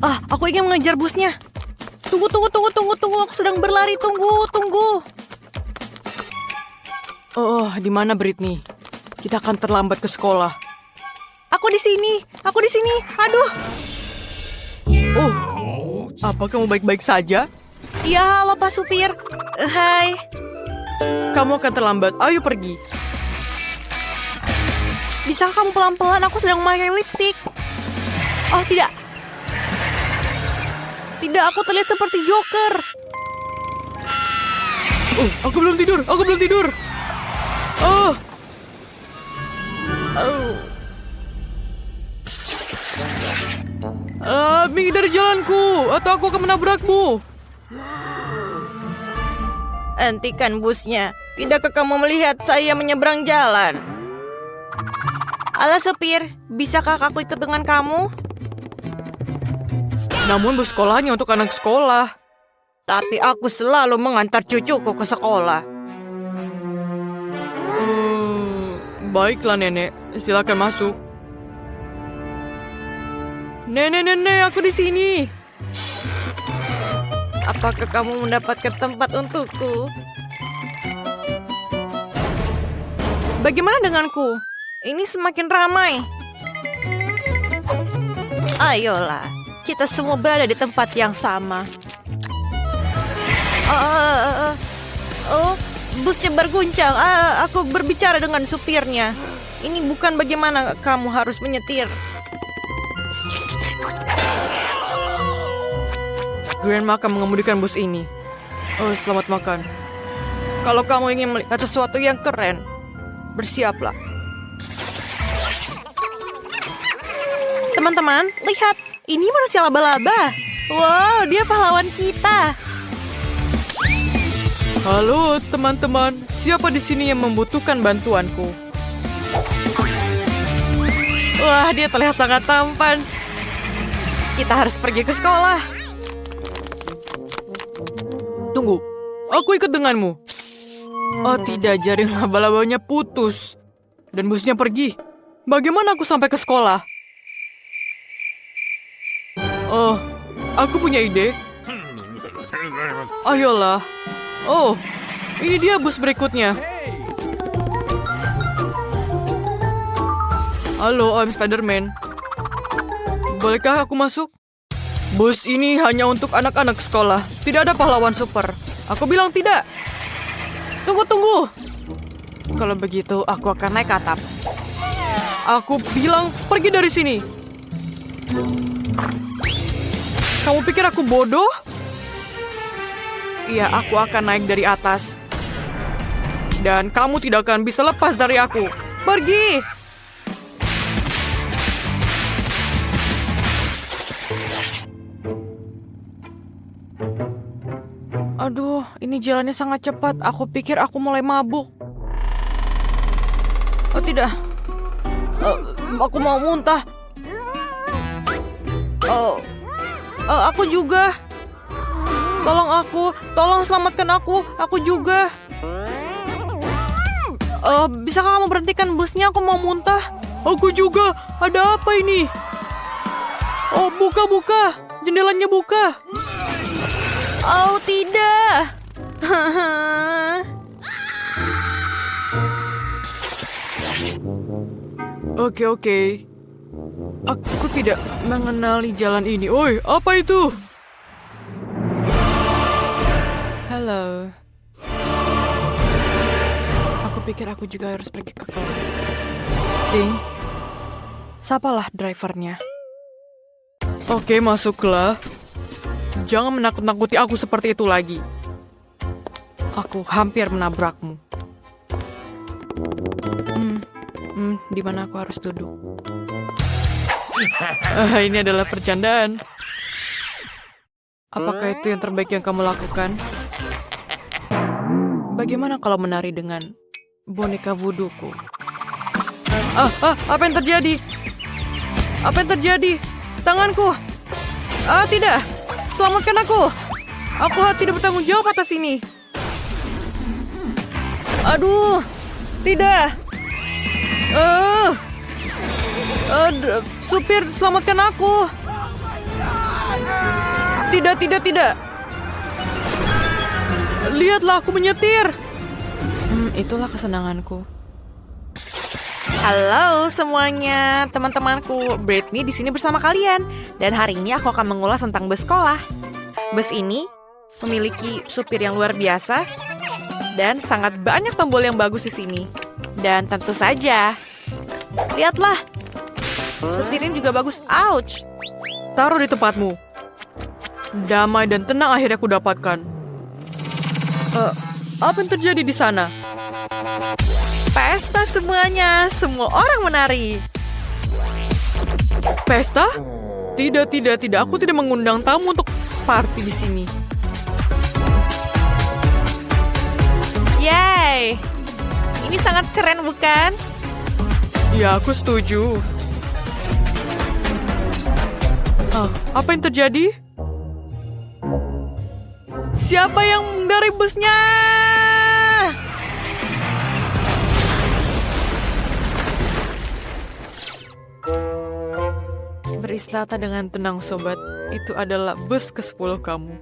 Aku ingin mengejar busnya. Tunggu. Aku sedang berlari. Tunggu. Oh, di mana Britney? Kita akan terlambat ke sekolah. Aku di sini. Aduh. Oh, apa kamu baik-baik saja? Iya, halo Pak Supir. Hai. Kamu akan terlambat. Ayo pergi. Bisa kamu pelan-pelan? Aku sedang memakai lipstik. Oh, tidak. Tidak, aku terlihat seperti Joker. Oh, aku belum tidur. Oh. Minggir dari jalanku, atau aku akan menabrakmu. Hentikan busnya. Tidakkah kamu melihat saya menyeberang jalan? Halo supir, bisakah aku ikut dengan kamu? Namun bus sekolahnya untuk anak sekolah. Tapi aku selalu mengantar cucuku ke sekolah. Baiklah nenek, silakan masuk. Nenek, aku di sini. Apakah kamu mendapatkan tempat untukku? Bagaimana denganku? Ini semakin ramai. Ayolah, kita semua berada di tempat yang sama. Busnya berguncang. Aku berbicara dengan supirnya. Ini bukan bagaimana kamu harus menyetir. Grandma akan mengemudikan bus ini. Oh, selamat makan. Kalau kamu ingin melihat sesuatu yang keren, bersiaplah. Teman-teman, lihat. Ini manusia laba-laba. Wow, dia pahlawan kita. Halo, teman-teman. Siapa di sini yang membutuhkan bantuanku? Wah, dia terlihat sangat tampan. Kita harus pergi ke sekolah. Tunggu, aku ikut denganmu. Oh tidak, jaring laba-labanya putus. Dan busnya pergi. Bagaimana aku sampai ke sekolah? Oh, aku punya ide. Ayolah. Oh, ini dia bus berikutnya. Halo, I'm Spider-Man. Bolehkah aku masuk? Bus ini hanya untuk anak-anak sekolah. Tidak ada pahlawan super. Aku bilang tidak. Tunggu. Kalau begitu, aku akan naik ke atap. Aku bilang pergi dari sini. Kamu pikir aku bodoh? Iya, aku akan naik dari atas. Dan kamu tidak akan bisa lepas dari aku. Pergi! Aduh, ini jalannya sangat cepat. Aku pikir aku mulai mabuk. Oh tidak. Aku mau muntah. Aku juga. Tolong selamatkan aku. Aku juga. Bisakah kamu berhentikan busnya? Aku mau muntah. Aku juga. Ada apa ini? Oh, buka. Jendelanya buka. Oh, tidak. Oke. Aku tidak mengenali jalan ini. Oi, apa itu? Halo. Aku pikir aku juga harus pergi ke kelas. Ding, sapalah drivernya. Oke, masuklah. Jangan menakut-nakuti aku seperti itu lagi. Aku hampir menabrakmu. Di mana aku harus duduk? Ini adalah percandaan. Apakah itu yang terbaik yang kamu lakukan? Bagaimana kalau menari dengan boneka voodoo-ku? Apa yang terjadi? Tanganku! Tidak! Selamatkan aku! Aku tidak bertanggung jawab atas ini. Aduh! Tidak! Supir, selamatkan aku! Tidak, tidak, tidak. Lihatlah, aku menyetir. Itulah kesenanganku. Halo semuanya, teman-temanku. Britney di sini bersama kalian. Dan hari ini aku akan mengulas tentang bus sekolah. Bus ini memiliki supir yang luar biasa dan sangat banyak tombol yang bagus di sini. Dan tentu saja, lihatlah, setirnya juga bagus. Ouch! Taruh di tempatmu. Damai dan tenang akhirnya aku dapatkan. Apa yang terjadi di sana? Pesta semuanya, semua orang menari. Pesta? Tidak, tidak, tidak. Aku tidak mengundang tamu untuk party di sini. Yay! Ini sangat keren, bukan? Ya, aku setuju. Apa yang terjadi? Siapa yang dari busnya? Beristirahat dengan tenang, sobat. Itu adalah bus ke-10 kamu.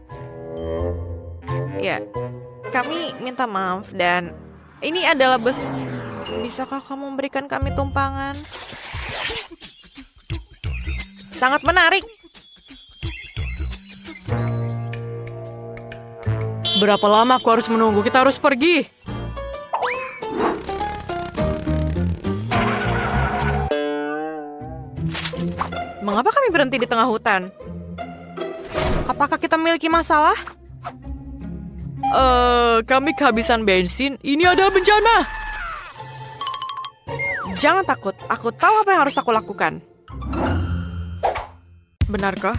Ya, kami minta maaf dan ini adalah bus. Bisakah kamu memberikan kami tumpangan? Sangat menarik. Berapa lama aku harus menunggu? Kita harus pergi. Mengapa kami berhenti di tengah hutan? Apakah kita memiliki masalah? Kami kehabisan bensin. Ini adalah bencana. Jangan takut. Aku tahu apa yang harus aku lakukan. Benarkah?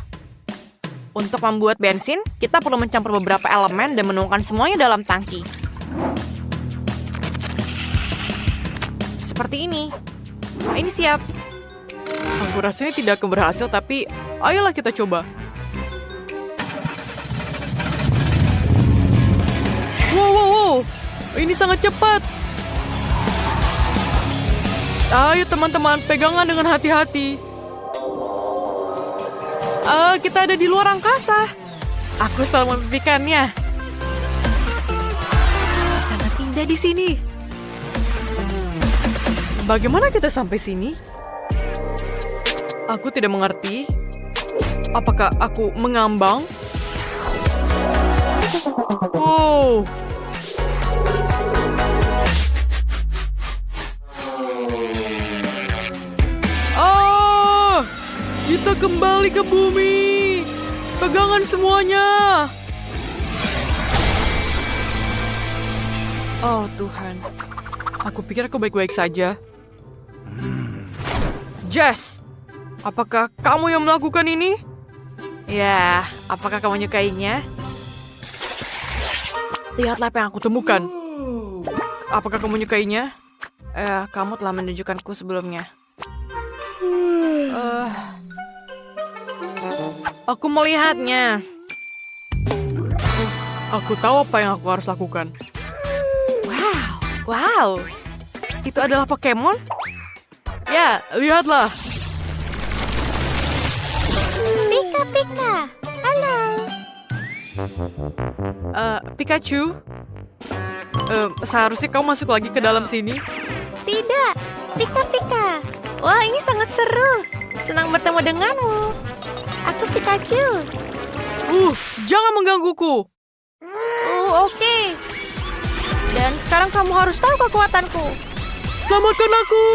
Untuk membuat bensin, kita perlu mencampur beberapa elemen dan menuangkan semuanya dalam tangki. Seperti ini. Nah, ini siap. Aku rasa ini tidak akan berhasil, tapi ayolah kita coba. Wow. Ini sangat cepat. Ayo teman-teman, pegangan dengan hati-hati. Kita ada di luar angkasa. Aku selalu memimpikannya. Sangat indah di sini. Bagaimana kita sampai sini? Aku tidak mengerti. Apakah aku mengambang? Wow. Kita kembali ke bumi. Pegangan semuanya. Oh Tuhan. Aku pikir aku baik-baik saja. Jess, apakah kamu yang melakukan ini? Ya, apakah kamu menyukainya? Lihatlah apa yang aku temukan. Apakah kamu menyukainya? Kamu telah menunjukkanku sebelumnya. Aku melihatnya. Aku tahu apa yang aku harus lakukan. Wow. Itu adalah Pokemon? Ya, lihatlah. Pika. Halo. Pikachu? Seharusnya kamu masuk lagi ke dalam sini. Tidak. Pika. Wah, ini sangat seru. Senang bertemu denganmu. Aku Pikachu. Jangan menggangguku. Oke. Dan sekarang kamu harus tahu kekuatanku. Selamatkan aku.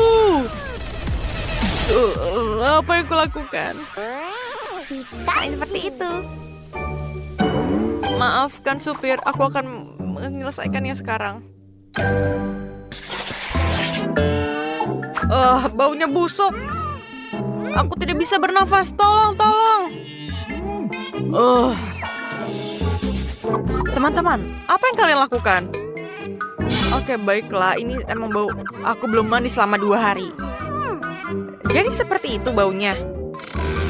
Apa yang kulakukan? Tak seperti itu. Maafkan supir, aku akan menyelesaikannya sekarang. Baunya busuk. Aku tidak bisa bernafas. Tolong. Teman-teman, apa yang kalian lakukan? Oke, baiklah. Ini emang bau. Aku belum mandi selama 2 hari. Jadi seperti itu baunya.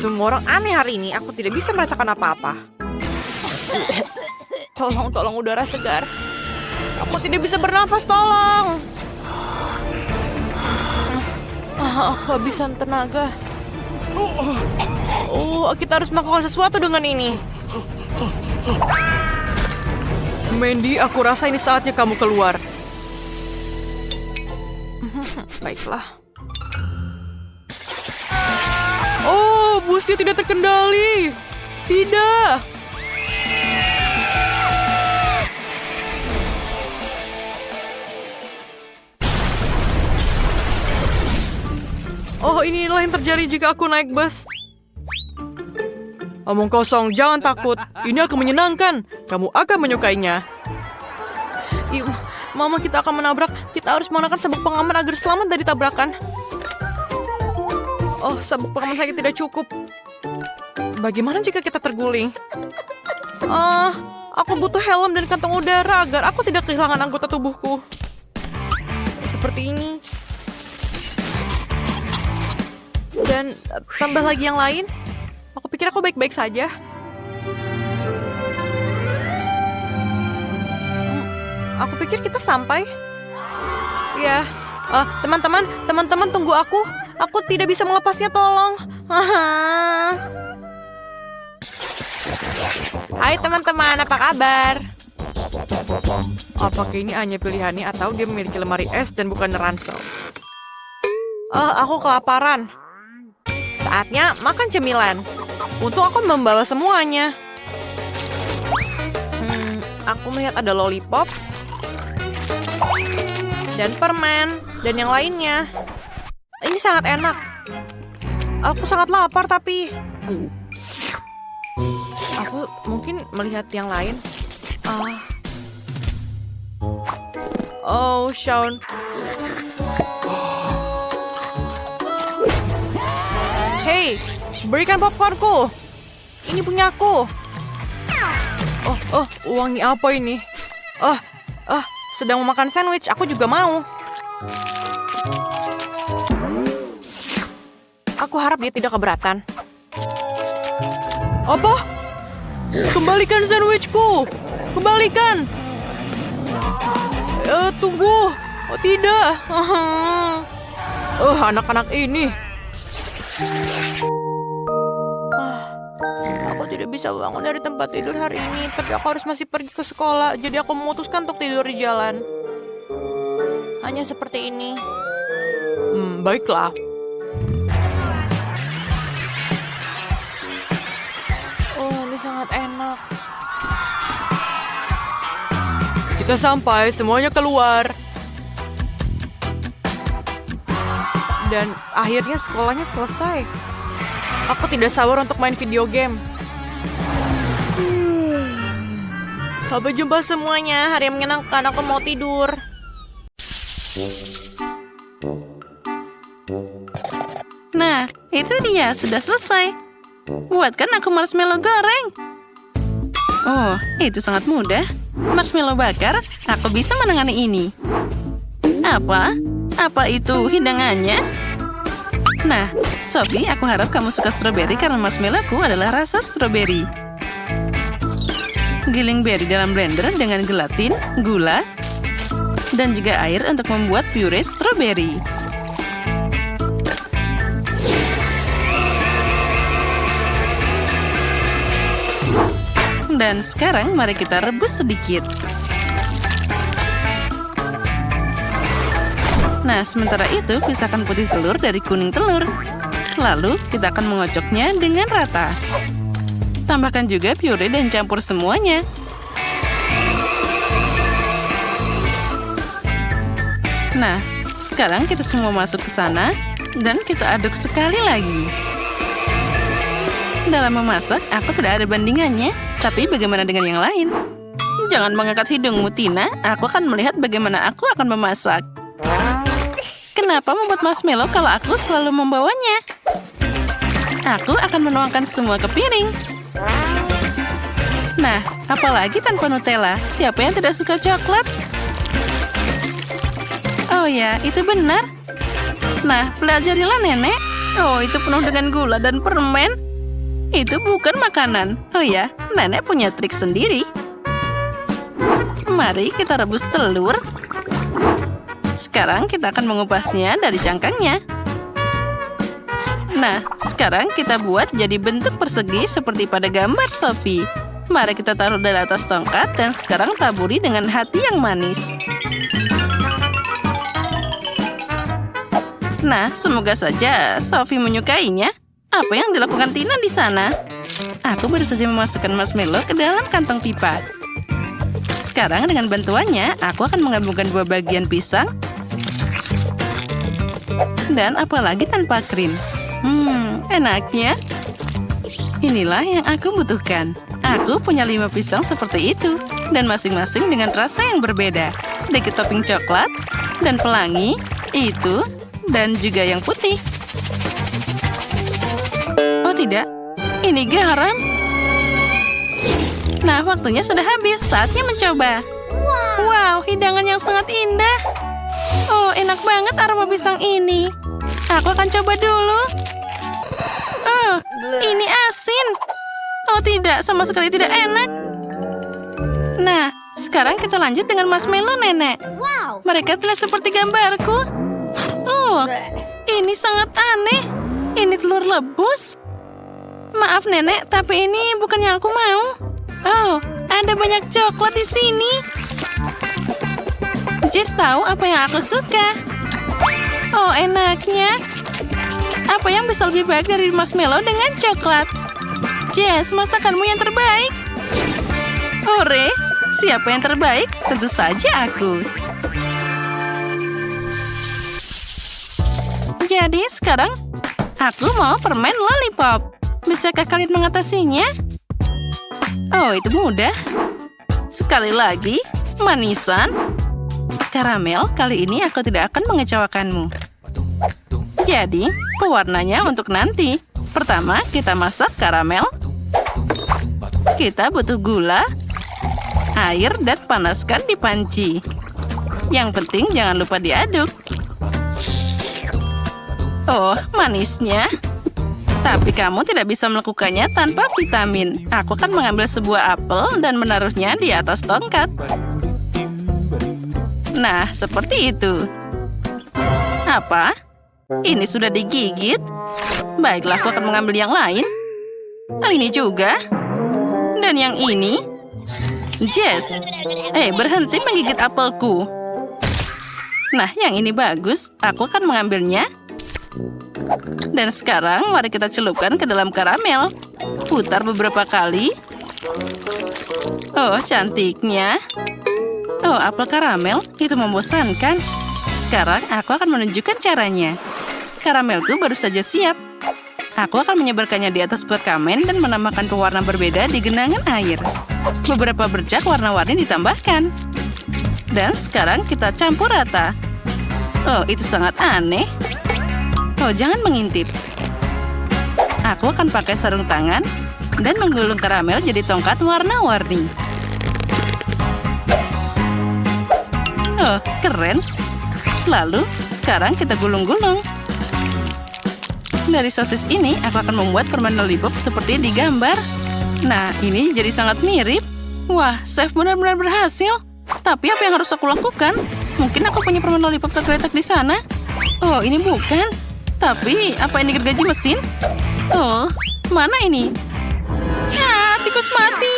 Semua orang aneh hari ini. Aku tidak bisa merasakan apa-apa. Tolong udara segar. Aku tidak bisa bernafas, tolong. Kehabisan tenaga. Kita harus melakukan sesuatu dengan ini. Mandy, aku rasa ini saatnya kamu keluar. Baiklah. Oh, busnya tidak terkendali. Tidak. Oh, inilah yang terjadi jika aku naik bus. Omong kosong, jangan takut. Ini akan menyenangkan. Kamu akan menyukainya. Mama, kita akan menabrak. Kita harus menggunakan sabuk pengaman agar selamat dari tabrakan. Oh, sabuk pengaman saya tidak cukup. Bagaimana jika kita terguling? Aku butuh helm dan kantong udara agar aku tidak kehilangan anggota tubuhku. Seperti ini. Dan tambah lagi yang lain. Aku pikir aku baik-baik saja. Aku pikir kita sampai. Ya, teman-teman tunggu aku. Aku tidak bisa melepasnya, tolong. Hai teman-teman, apa kabar? Apakah ini hanya pilihannya atau dia memiliki lemari es dan bukan ransel? Aku kelaparan. Saatnya makan cemilan. Untung aku membawa semuanya. Aku melihat ada lollipop. Dan permen. Dan yang lainnya. Ini sangat enak. Aku sangat lapar tapi... Aku mungkin melihat yang lain. Oh, Sean. Hey, berikan popcornku. Ini punyaku. Wangi apa ini? Sedang memakan sandwich. Aku juga mau. Aku harap dia tidak keberatan. Apa? Kembalikan sandwichku. Kembalikan. Tunggu. Oh, tidak. Anak-anak ini. Aku tidak bisa bangun dari tempat tidur hari ini, tapi aku harus masih pergi ke sekolah, jadi aku memutuskan untuk tidur di jalan. Hanya seperti ini. Baiklah. Oh, ini sangat enak. Kita sampai, semuanya keluar. Dan akhirnya sekolahnya selesai. Aku tidak sabar untuk main video game. Sampai jumpa semuanya. Hari yang menyenangkan. Aku mau tidur. Nah, itu dia. Sudah selesai. Buatkan aku marshmallow goreng. Oh, itu sangat mudah. Marshmallow bakar. Aku bisa menangani ini. Apa? Apa itu hidangannya? Nah, Sophie, aku harap kamu suka stroberi karena marshmallowku adalah rasa stroberi. Giling berry dalam blender dengan gelatin, gula, dan juga air untuk membuat puree stroberi. Dan sekarang mari kita rebus sedikit. Nah, sementara itu pisahkan putih telur dari kuning telur. Lalu kita akan mengocoknya dengan rata. Tambahkan juga puree dan campur semuanya. Nah, sekarang kita semua masuk ke sana dan kita aduk sekali lagi. Dalam memasak, aku tidak ada bandingannya. Tapi bagaimana dengan yang lain? Jangan mengangkat hidungmu, Tina. Aku akan melihat bagaimana aku akan memasak. Kenapa membuat marshmallow kalau aku selalu membawanya? Aku akan menuangkan semua ke piring. Nah, apalagi tanpa Nutella? Siapa yang tidak suka coklat? Oh ya, itu benar. Nah, pelajarilah nenek. Oh, itu penuh dengan gula dan permen. Itu bukan makanan. Oh ya, nenek punya trik sendiri. Mari kita rebus telur. Sekarang kita akan mengupasnya dari cangkangnya. Nah, sekarang kita buat jadi bentuk persegi seperti pada gambar Sophie. Mari kita taruh dari atas tongkat dan sekarang taburi dengan hati yang manis. Nah, semoga saja Sophie menyukainya. Apa yang dilakukan Tina di sana? Aku baru saja memasukkan marshmallow ke dalam kantong pipa. Sekarang dengan bantuannya, aku akan menggabungkan 2 bagian pisang. Dan apalagi tanpa krim. Enaknya. Inilah yang aku butuhkan. Aku punya 5 pisang seperti itu. Dan masing-masing dengan rasa yang berbeda. Sedikit topping coklat dan pelangi. Itu. Dan juga yang putih. Oh tidak, ini garam. Nah, waktunya sudah habis. Saatnya mencoba. Wow, hidangan yang sangat indah. Oh, enak banget aroma pisang ini. Aku akan coba dulu. Oh, ini asin. Oh tidak, sama sekali tidak enak. Nah, sekarang kita lanjut dengan marshmallow nenek. Mereka terlihat seperti gambarku. Oh, ini sangat aneh. Ini telur lebus. Maaf nenek, tapi ini bukan yang aku mau. Oh, ada banyak coklat di sini. Jess tahu apa yang aku suka. Oh, enaknya. Apa yang bisa lebih baik dari marshmallow dengan coklat? Jess, masakanmu yang terbaik. Hore, siapa yang terbaik? Tentu saja aku. Jadi sekarang aku mau permen lollipop. Bisakah kalian mengatasinya? Oh, itu mudah. Sekali lagi, manisan. Karamel, kali ini aku tidak akan mengecewakanmu. Jadi, pewarnanya untuk nanti. Pertama, kita masak karamel. Kita butuh gula, air, dan panaskan di panci. Yang penting jangan lupa diaduk. Oh, manisnya. Tapi kamu tidak bisa melakukannya tanpa vitamin. Aku akan mengambil sebuah apel dan menaruhnya di atas tongkat. Nah, seperti itu. Apa? Ini sudah digigit? Baiklah, aku akan mengambil yang lain. Oh, ini juga. Dan yang ini. Jess, berhenti menggigit apelku. Nah, yang ini bagus. Aku akan mengambilnya. Dan sekarang mari kita celupkan ke dalam karamel. Putar beberapa kali. Oh, cantiknya. Oh, apel karamel itu membosankan. Sekarang aku akan menunjukkan caranya. Karamelku baru saja siap. Aku akan menyebarkannya di atas perkamen dan menambahkan pewarna berbeda di genangan air. Beberapa bercak warna-warni ditambahkan. Dan sekarang kita campur rata. Oh, itu sangat aneh. Oh, jangan mengintip. Aku akan pakai sarung tangan dan menggulung karamel jadi tongkat warna-warni. Oh, keren. Lalu, sekarang kita gulung-gulung. Dari sosis ini, aku akan membuat permen lollipop seperti di gambar. Nah, ini jadi sangat mirip. Wah, chef benar-benar berhasil. Tapi apa yang harus aku lakukan? Mungkin aku punya permen lollipop tergeletak di sana. Oh, ini bukan. Tapi, apa ini gergaji mesin? Oh, mana ini? Ah, tikus mati.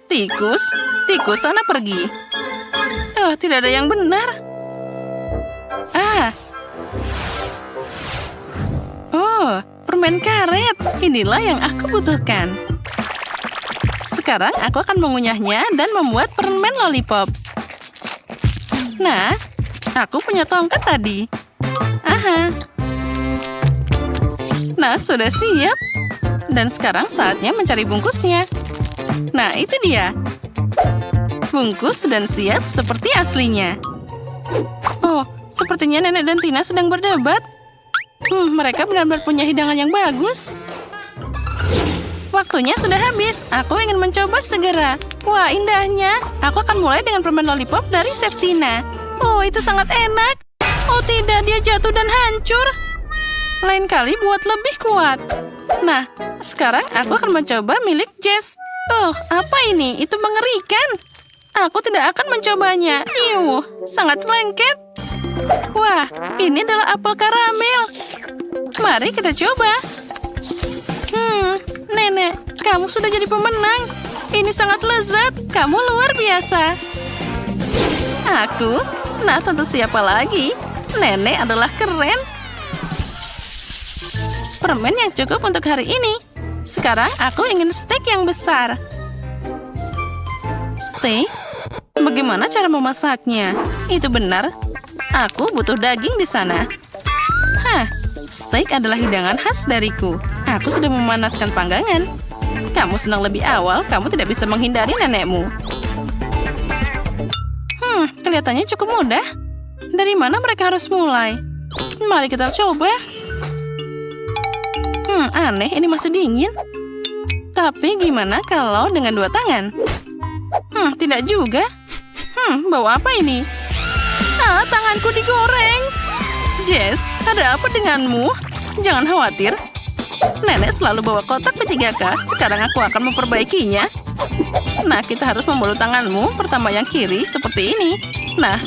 Tikus? Tikus, sana pergi. Tidak ada yang benar. Oh, permen karet. Inilah yang aku butuhkan. Sekarang aku akan mengunyahnya dan membuat permen lollipop. Nah, aku punya tongkat tadi. Nah, sudah siap. Dan sekarang saatnya mencari bungkusnya. Nah, itu dia. Bungkus dan siap seperti aslinya. Oh, sepertinya Nenek dan Tina sedang berdebat. Mereka benar-benar punya hidangan yang bagus. Waktunya sudah habis. Aku ingin mencoba segera. Wah, indahnya. Aku akan mulai dengan permen lollipop dari Chef Tina. Oh, itu sangat enak. Oh tidak, dia jatuh dan hancur. Lain kali buat lebih kuat. Nah, sekarang aku akan mencoba milik Jess. Apa ini? Itu mengerikan. Aku tidak akan mencobanya. Sangat lengket. Wah, ini adalah apel karamel. Mari kita coba. Nenek, kamu sudah jadi pemenang. Ini sangat lezat. Kamu luar biasa. Aku? Nah, tentu siapa lagi? Nenek adalah keren. Permen yang cukup untuk hari ini. Sekarang aku ingin steak yang besar. Steak? Bagaimana cara memasaknya? Itu benar. Aku butuh daging di sana. Hah, steak adalah hidangan khas dariku. Aku sudah memanaskan panggangan. Kamu senang lebih awal, kamu tidak bisa menghindari nenekmu. Kelihatannya cukup mudah. Dari mana mereka harus mulai? Mari kita coba. Aneh, ini masih dingin. Tapi gimana kalau dengan 2 tangan? Tidak juga. Bawa apa ini? Tanganku digoreng. Jess, ada apa denganmu? Jangan khawatir. Nenek selalu bawa kotak P3K. Sekarang aku akan memperbaikinya. Nah, kita harus memulut tanganmu. Pertama yang kiri, seperti ini. Nah,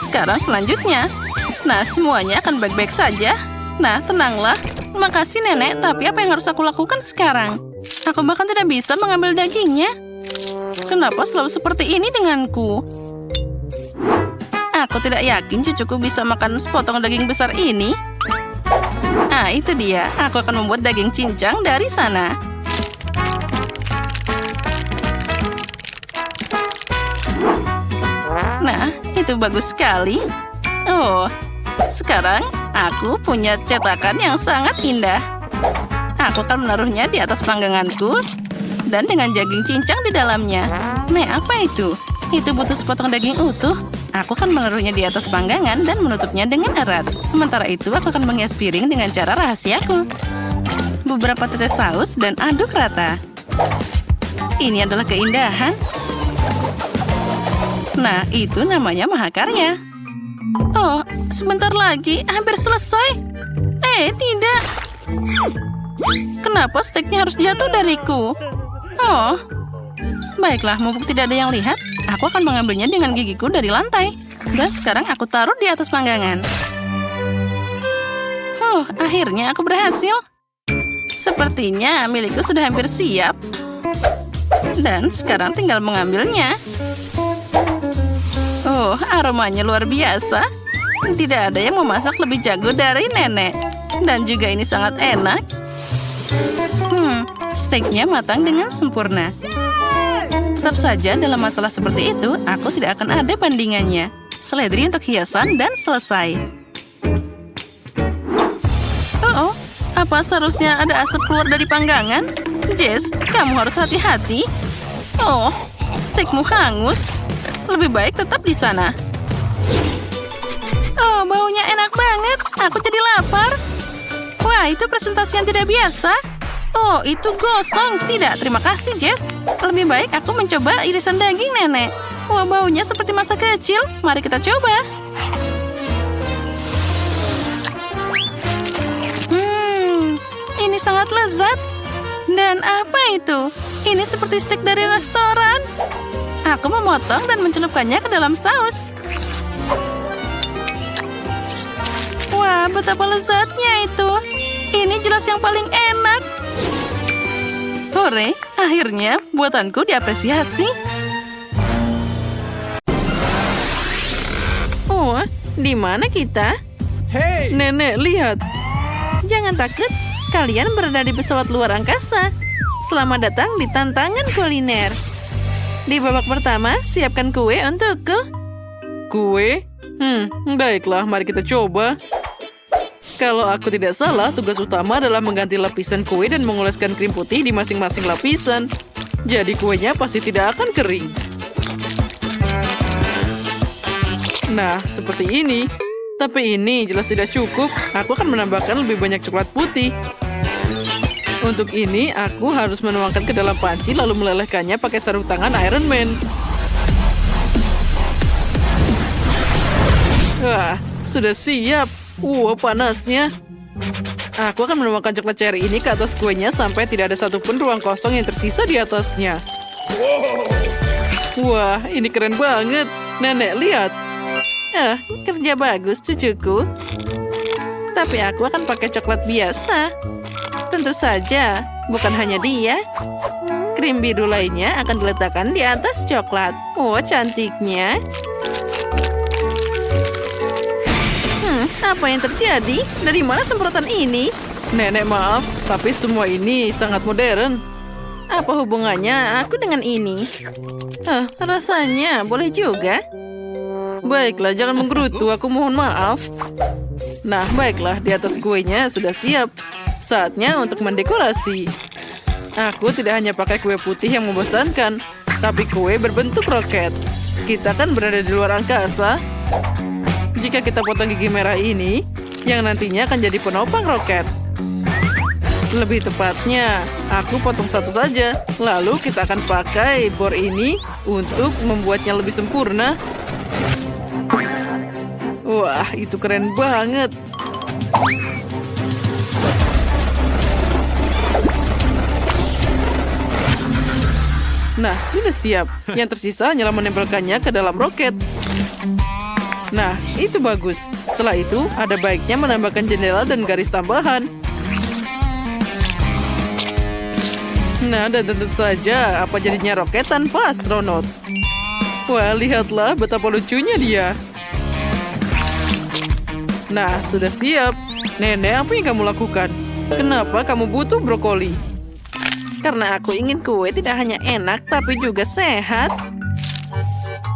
sekarang selanjutnya. Nah, semuanya akan baik-baik saja. Nah, tenanglah. Makasih, Nenek. Tapi apa yang harus aku lakukan sekarang? Aku bahkan tidak bisa mengambil dagingnya. Kenapa selalu seperti ini denganku? Aku tidak yakin cucuku bisa makan sepotong daging besar ini. Itu dia. Aku akan membuat daging cincang dari sana. Nah, itu bagus sekali. Oh, sekarang aku punya cetakan yang sangat indah. Aku akan menaruhnya di atas pangganganku dan dengan daging cincang di dalamnya. Nah, apa itu? Itu butuh sepotong daging utuh. Aku akan menaruhnya di atas panggangan dan menutupnya dengan erat. Sementara itu, aku akan menghias piring dengan cara rahasiaku. Beberapa tetes saus dan aduk rata. Ini adalah keindahan. Nah, itu namanya mahakarya. Oh, sebentar lagi. Hampir selesai. Tidak. Kenapa steaknya harus jatuh dariku? Oh, baiklah, mumpung tidak ada yang lihat. Aku akan mengambilnya dengan gigiku dari lantai. Dan sekarang aku taruh di atas panggangan. Akhirnya aku berhasil. Sepertinya milikku sudah hampir siap. Dan sekarang tinggal mengambilnya. Aromanya luar biasa. Tidak ada yang memasak lebih jago dari nenek. Dan juga ini sangat enak. Steaknya matang dengan sempurna. Tetap saja dalam masalah seperti itu, aku tidak akan ada bandingannya. Seledri untuk hiasan dan selesai. Apa seharusnya ada asap keluar dari panggangan? Jess, kamu harus hati-hati. Steakmu hangus. Lebih baik tetap di sana. Baunya enak banget. Aku jadi lapar. Wah, itu presentasi yang tidak biasa. Itu gosong. Tidak, terima kasih, Jess. Lebih baik aku mencoba irisan daging nenek. Wah, baunya seperti masa kecil. Mari kita coba. Ini sangat lezat. Dan apa itu? Ini seperti steak dari restoran. Aku memotong dan mencelupkannya ke dalam saus. Wah, betapa lezatnya itu. Ini jelas yang paling enak. Hore, akhirnya buatanku diapresiasi. Di mana kita? Hey! Nenek, lihat. Jangan takut, kalian berada di pesawat luar angkasa. Selamat datang di tantangan kuliner. Di babak pertama, siapkan kue untukku. Kue? Baiklah, mari kita coba. Kalau aku tidak salah, tugas utama adalah mengganti lapisan kue dan mengoleskan krim putih di masing-masing lapisan. Jadi kuenya pasti tidak akan kering. Nah, seperti ini. Tapi ini jelas tidak cukup. Aku akan menambahkan lebih banyak coklat putih. Untuk ini, aku harus menuangkan ke dalam panci lalu melelehkannya pakai sarung tangan Iron Man. Wah, sudah siap. Panasnya. Aku akan menuangkan coklat cherry ini ke atas kuenya sampai tidak ada satupun ruang kosong yang tersisa di atasnya. Wah, ini keren banget. Nenek, lihat. Kerja bagus, cucuku. Tapi aku akan pakai coklat biasa. Tentu saja, bukan hanya dia. Krim biru lainnya akan diletakkan di atas coklat. Oh, cantiknya. Apa yang terjadi? Dari mana semprotan ini? Nenek maaf, tapi semua ini sangat modern. Apa hubungannya aku dengan ini? Rasanya boleh juga. Baiklah, jangan menggerutu, aku mohon maaf. Nah, baiklah, di atas kuenya sudah siap. Saatnya untuk mendekorasi. Aku tidak hanya pakai kue putih yang membosankan, tapi kue berbentuk roket. Kita kan berada di luar angkasa. Jika kita potong gigi merah ini, yang nantinya akan jadi penopang roket. Lebih tepatnya, aku potong satu saja. Lalu kita akan pakai bor ini untuk membuatnya lebih sempurna. Wah, itu keren banget. Nah, sudah siap. Yang tersisa hanyalah menempelkannya ke dalam roket. Nah, itu bagus. Setelah itu, ada baiknya menambahkan jendela dan garis tambahan. Nah, dan tentu saja apa jadinya roket tanpa astronot. Wah, lihatlah betapa lucunya dia. Nah, sudah siap. Nenek, apa yang kamu lakukan? Kenapa kamu butuh brokoli? Karena aku ingin kue tidak hanya enak, tapi juga sehat.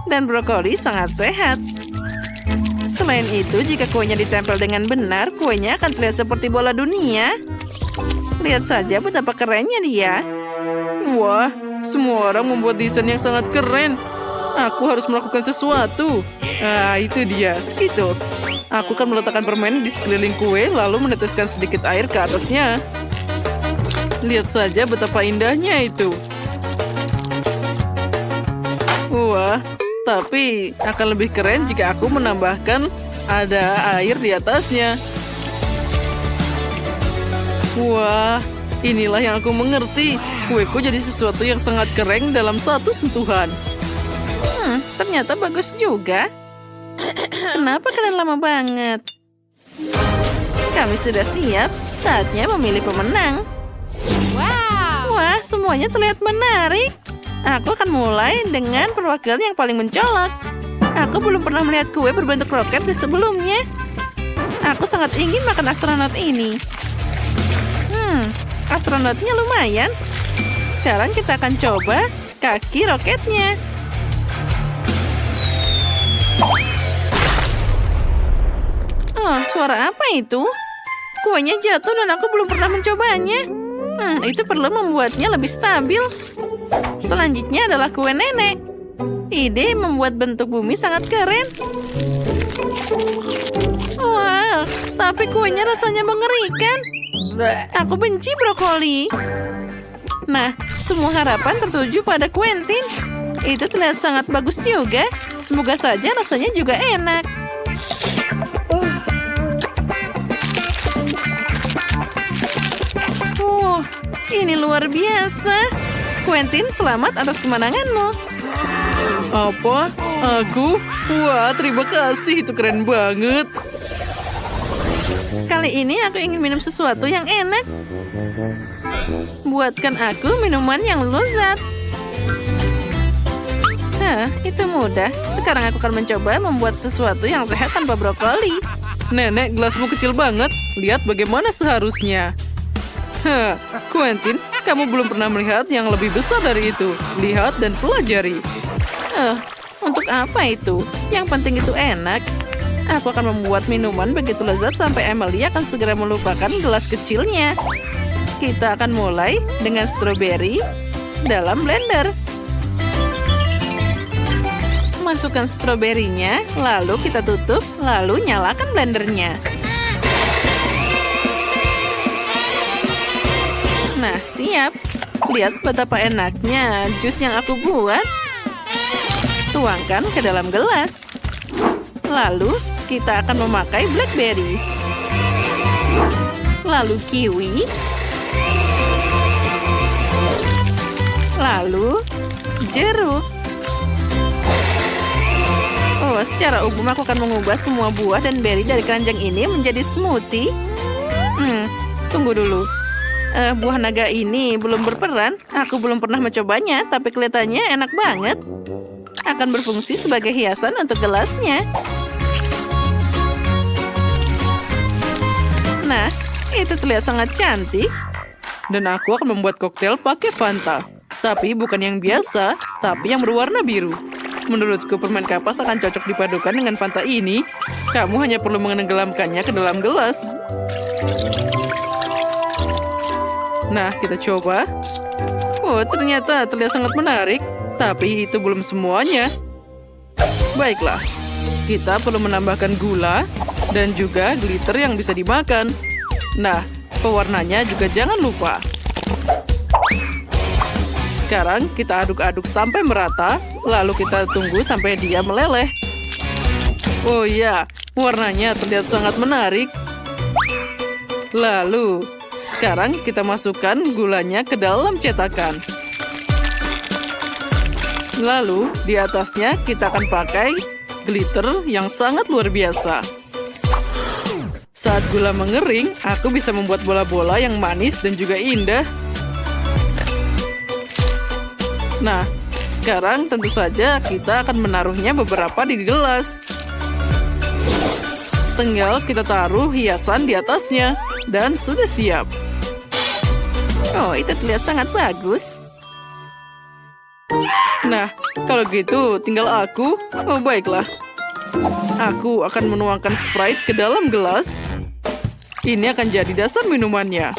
Dan brokoli sangat sehat. Selain itu, jika kuenya ditempel dengan benar, kuenya akan terlihat seperti bola dunia. Lihat saja betapa kerennya dia. Wah, semua orang membuat desain yang sangat keren. Aku harus melakukan sesuatu. Ah, itu dia, Skittles. Aku akan meletakkan permen di sekeliling kue, lalu meneteskan sedikit air ke atasnya. Lihat saja betapa indahnya itu. Wah, tapi akan lebih keren jika aku menambahkan ada air di atasnya. Wah, inilah yang aku mengerti. Kueku jadi sesuatu yang sangat keren dalam satu sentuhan. Ternyata bagus juga. Kenapa kalian lama banget? Kami sudah siap. Saatnya memilih pemenang. Wah, semuanya terlihat menarik. Aku akan mulai dengan perwakilan yang paling mencolok. Aku belum pernah melihat kue berbentuk roket di sebelumnya. Aku sangat ingin makan astronot ini. Astronotnya lumayan. Sekarang kita akan coba kaki roketnya. Oh, suara apa itu? Kuenya jatuh dan aku belum pernah mencobanya. Itu perlu membuatnya lebih stabil. Selanjutnya adalah kue nenek. Ide membuat bentuk bumi sangat keren. Wah, tapi kuenya rasanya mengerikan. Aku benci brokoli. Nah, semua harapan tertuju pada Quentin. Itu terlihat sangat bagus juga. Semoga saja rasanya juga enak. Ini luar biasa. Quentin, selamat atas kemenanganmu. Apa? Aku? Wah, terima kasih. Itu keren banget. Kali ini aku ingin minum sesuatu yang enak. Buatkan aku minuman yang lezat. Itu mudah. Sekarang aku akan mencoba membuat sesuatu yang sehat tanpa brokoli. Nenek, gelasmu kecil banget. Lihat bagaimana seharusnya. Quentin, kamu belum pernah melihat yang lebih besar dari itu. Lihat dan pelajari. Untuk apa itu? Yang penting itu enak. Aku akan membuat minuman begitu lezat sampai Emily akan segera melupakan gelas kecilnya. Kita akan mulai dengan stroberi dalam blender. Masukkan stroberinya, lalu kita tutup, lalu nyalakan blendernya. Nah, siap. Lihat betapa enaknya jus yang aku buat. Tuangkan ke dalam gelas. Lalu, kita akan memakai blackberry. Lalu kiwi. Lalu, jeruk. Oh, secara umum aku akan mengubah semua buah dan berry dari keranjang ini menjadi smoothie. Tunggu dulu. Buah naga ini belum berperan. Aku belum pernah mencobanya, tapi kelihatannya enak banget. Akan berfungsi sebagai hiasan untuk gelasnya. Nah, itu terlihat sangat cantik. Dan aku akan membuat koktail pakai Fanta. Tapi bukan yang biasa, tapi yang berwarna biru. Menurutku permen kapas akan cocok dipadukan dengan Fanta ini. Kamu hanya perlu menenggelamkannya ke dalam gelas. Nah, kita coba. Oh, ternyata terlihat sangat menarik. Tapi itu belum semuanya. Baiklah, kita perlu menambahkan gula dan juga glitter yang bisa dimakan. Nah, pewarnanya juga jangan lupa. Sekarang kita aduk-aduk sampai merata, lalu kita tunggu sampai dia meleleh. Oh iya, warnanya terlihat sangat menarik. Lalu, sekarang kita masukkan gulanya ke dalam cetakan. Lalu, di atasnya kita akan pakai glitter yang sangat luar biasa. Saat gula mengering, aku bisa membuat bola-bola yang manis dan juga indah. Nah, sekarang tentu saja kita akan menaruhnya beberapa di gelas. Tinggal kita taruh hiasan di atasnya, dan sudah siap. Oh, itu terlihat sangat bagus. Nah, kalau gitu tinggal aku. Oh, baiklah. Aku akan menuangkan Sprite ke dalam gelas. Ini akan jadi dasar minumannya.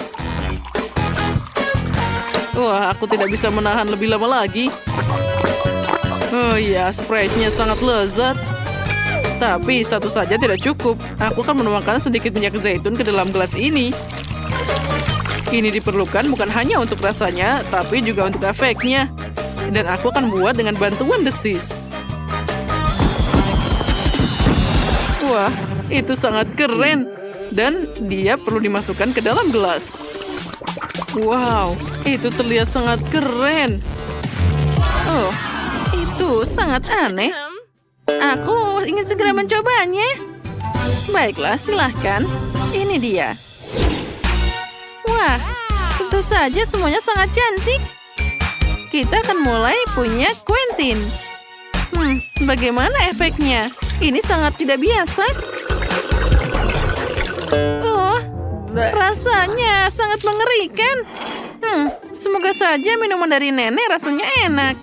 Wah, aku tidak bisa menahan lebih lama lagi. Oh iya, Sprite-nya sangat lezat. Tapi satu saja tidak cukup. Aku akan menuangkan sedikit minyak zaitun ke dalam gelas ini. Ini diperlukan bukan hanya untuk rasanya, tapi juga untuk efeknya. Dan aku akan buat dengan bantuan desis. Wah, itu sangat keren. Dan dia perlu dimasukkan ke dalam gelas. Wow, itu terlihat sangat keren. Oh, itu sangat aneh. Aku ingin segera mencobanya. Baiklah, silahkan. Ini dia. Wah, tentu saja semuanya sangat cantik. Kita akan mulai punya Quentin. Bagaimana efeknya? Ini sangat tidak biasa. Oh, rasanya sangat mengerikan. Semoga saja minuman dari nenek rasanya enak.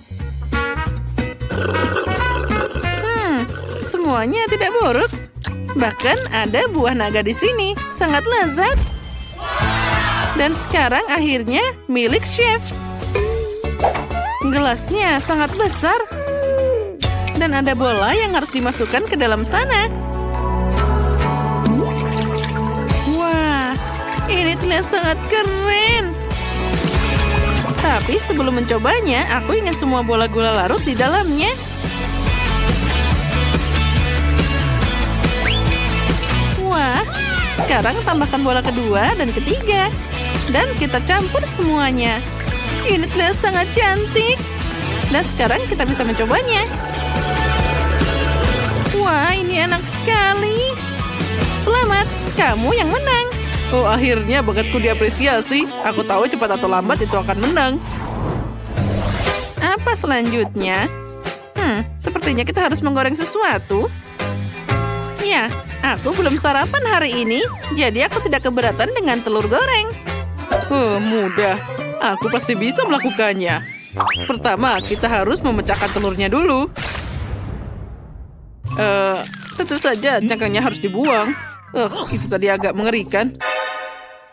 Semuanya tidak buruk. Bahkan ada buah naga di sini. Sangat lezat. Dan sekarang akhirnya milik chef. Gelasnya sangat besar. Dan ada bola yang harus dimasukkan ke dalam sana. Wah, ini terlihat sangat keren. Tapi sebelum mencobanya, aku ingin semua bola gula larut di dalamnya. Wah, sekarang tambahkan bola kedua dan ketiga. Dan kita campur semuanya. Ini terlihat sangat cantik. Dan sekarang kita bisa mencobanya. Wah, ini enak sekali. Selamat, kamu yang menang. Oh, akhirnya bakatku diapresiasi. Aku tahu cepat atau lambat itu akan menang. Apa selanjutnya? Sepertinya kita harus menggoreng sesuatu. Ya, aku belum sarapan hari ini, jadi aku tidak keberatan dengan telur goreng. Mudah. Aku pasti bisa melakukannya. Pertama, kita harus memecahkan telurnya dulu. Tentu saja cangkangnya harus dibuang. Itu tadi agak mengerikan.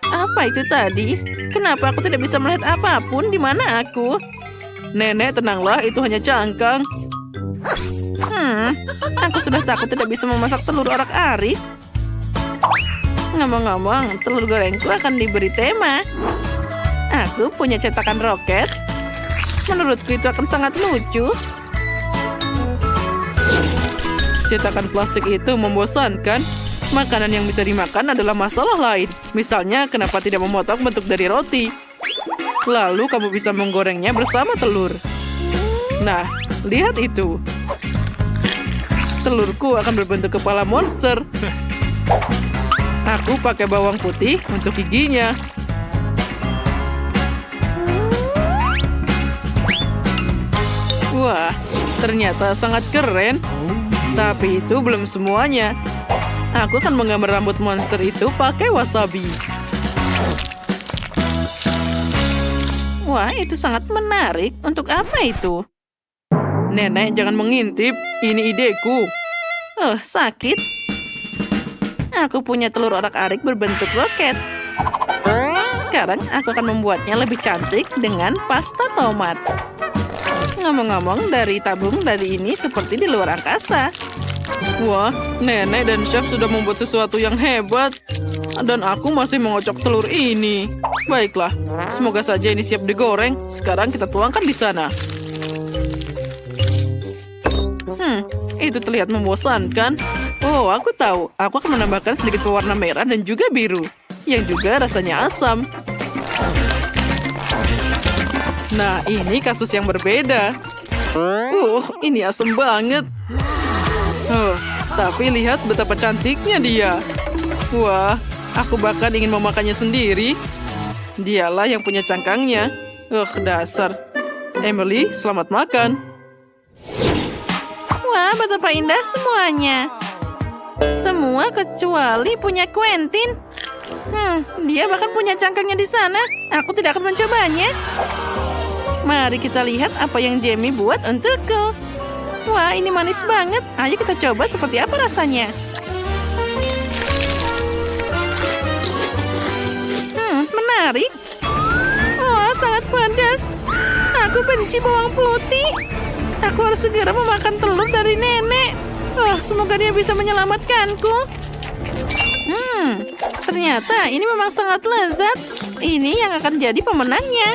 Apa itu tadi? Kenapa aku tidak bisa melihat apapun? Di mana aku? Nenek, tenanglah, itu hanya cangkang. Aku sudah takut tidak bisa memasak telur orak-arik. Ngomong-ngomong, telur gorengku akan diberi tema. Aku punya cetakan roket. Menurutku itu akan sangat lucu. Cetakan plastik itu membosankan. Makanan yang bisa dimakan adalah masalah lain. Misalnya, kenapa tidak memotong bentuk dari roti? Lalu kamu bisa menggorengnya bersama telur. Nah, lihat itu. Telurku akan berbentuk kepala monster. Aku pakai bawang putih untuk giginya. ternyata sangat keren. Tapi itu belum semuanya. Aku akan menggambar rambut monster itu pakai wasabi. Wah, itu sangat menarik. Untuk apa itu? Nenek, jangan mengintip. Ini ideku. Sakit. Aku punya telur orak-arik berbentuk roket. Sekarang aku akan membuatnya lebih cantik dengan pasta tomat. Ngomong-ngomong, dari tabung dari ini seperti di luar angkasa. Wah, nenek dan chef sudah membuat sesuatu yang hebat. Dan aku masih mengocok telur ini. Baiklah, semoga saja ini siap digoreng. Sekarang kita tuangkan di sana. Itu terlihat membosankan. Oh, aku tahu. Aku akan menambahkan sedikit pewarna merah dan juga biru. Yang juga rasanya asam. Nah, ini kasus yang berbeda. Ini asam banget. Tapi lihat betapa cantiknya dia. Wah, aku bahkan ingin memakannya sendiri. Dialah yang punya cangkangnya. Dasar. Emily, selamat makan. Wah, betapa indah semuanya. Semua kecuali punya Quentin. Dia bahkan punya cangkangnya di sana. Aku tidak akan mencobanya. Mari kita lihat apa yang Jamie buat untukku. Wah, ini manis banget. Ayo kita coba seperti apa rasanya. Menarik. Wah, sangat pedas. Aku benci bawang putih. Aku harus segera memakan telur dari nenek. Semoga dia bisa menyelamatkanku. Ternyata ini memang sangat lezat. Ini yang akan jadi pemenangnya.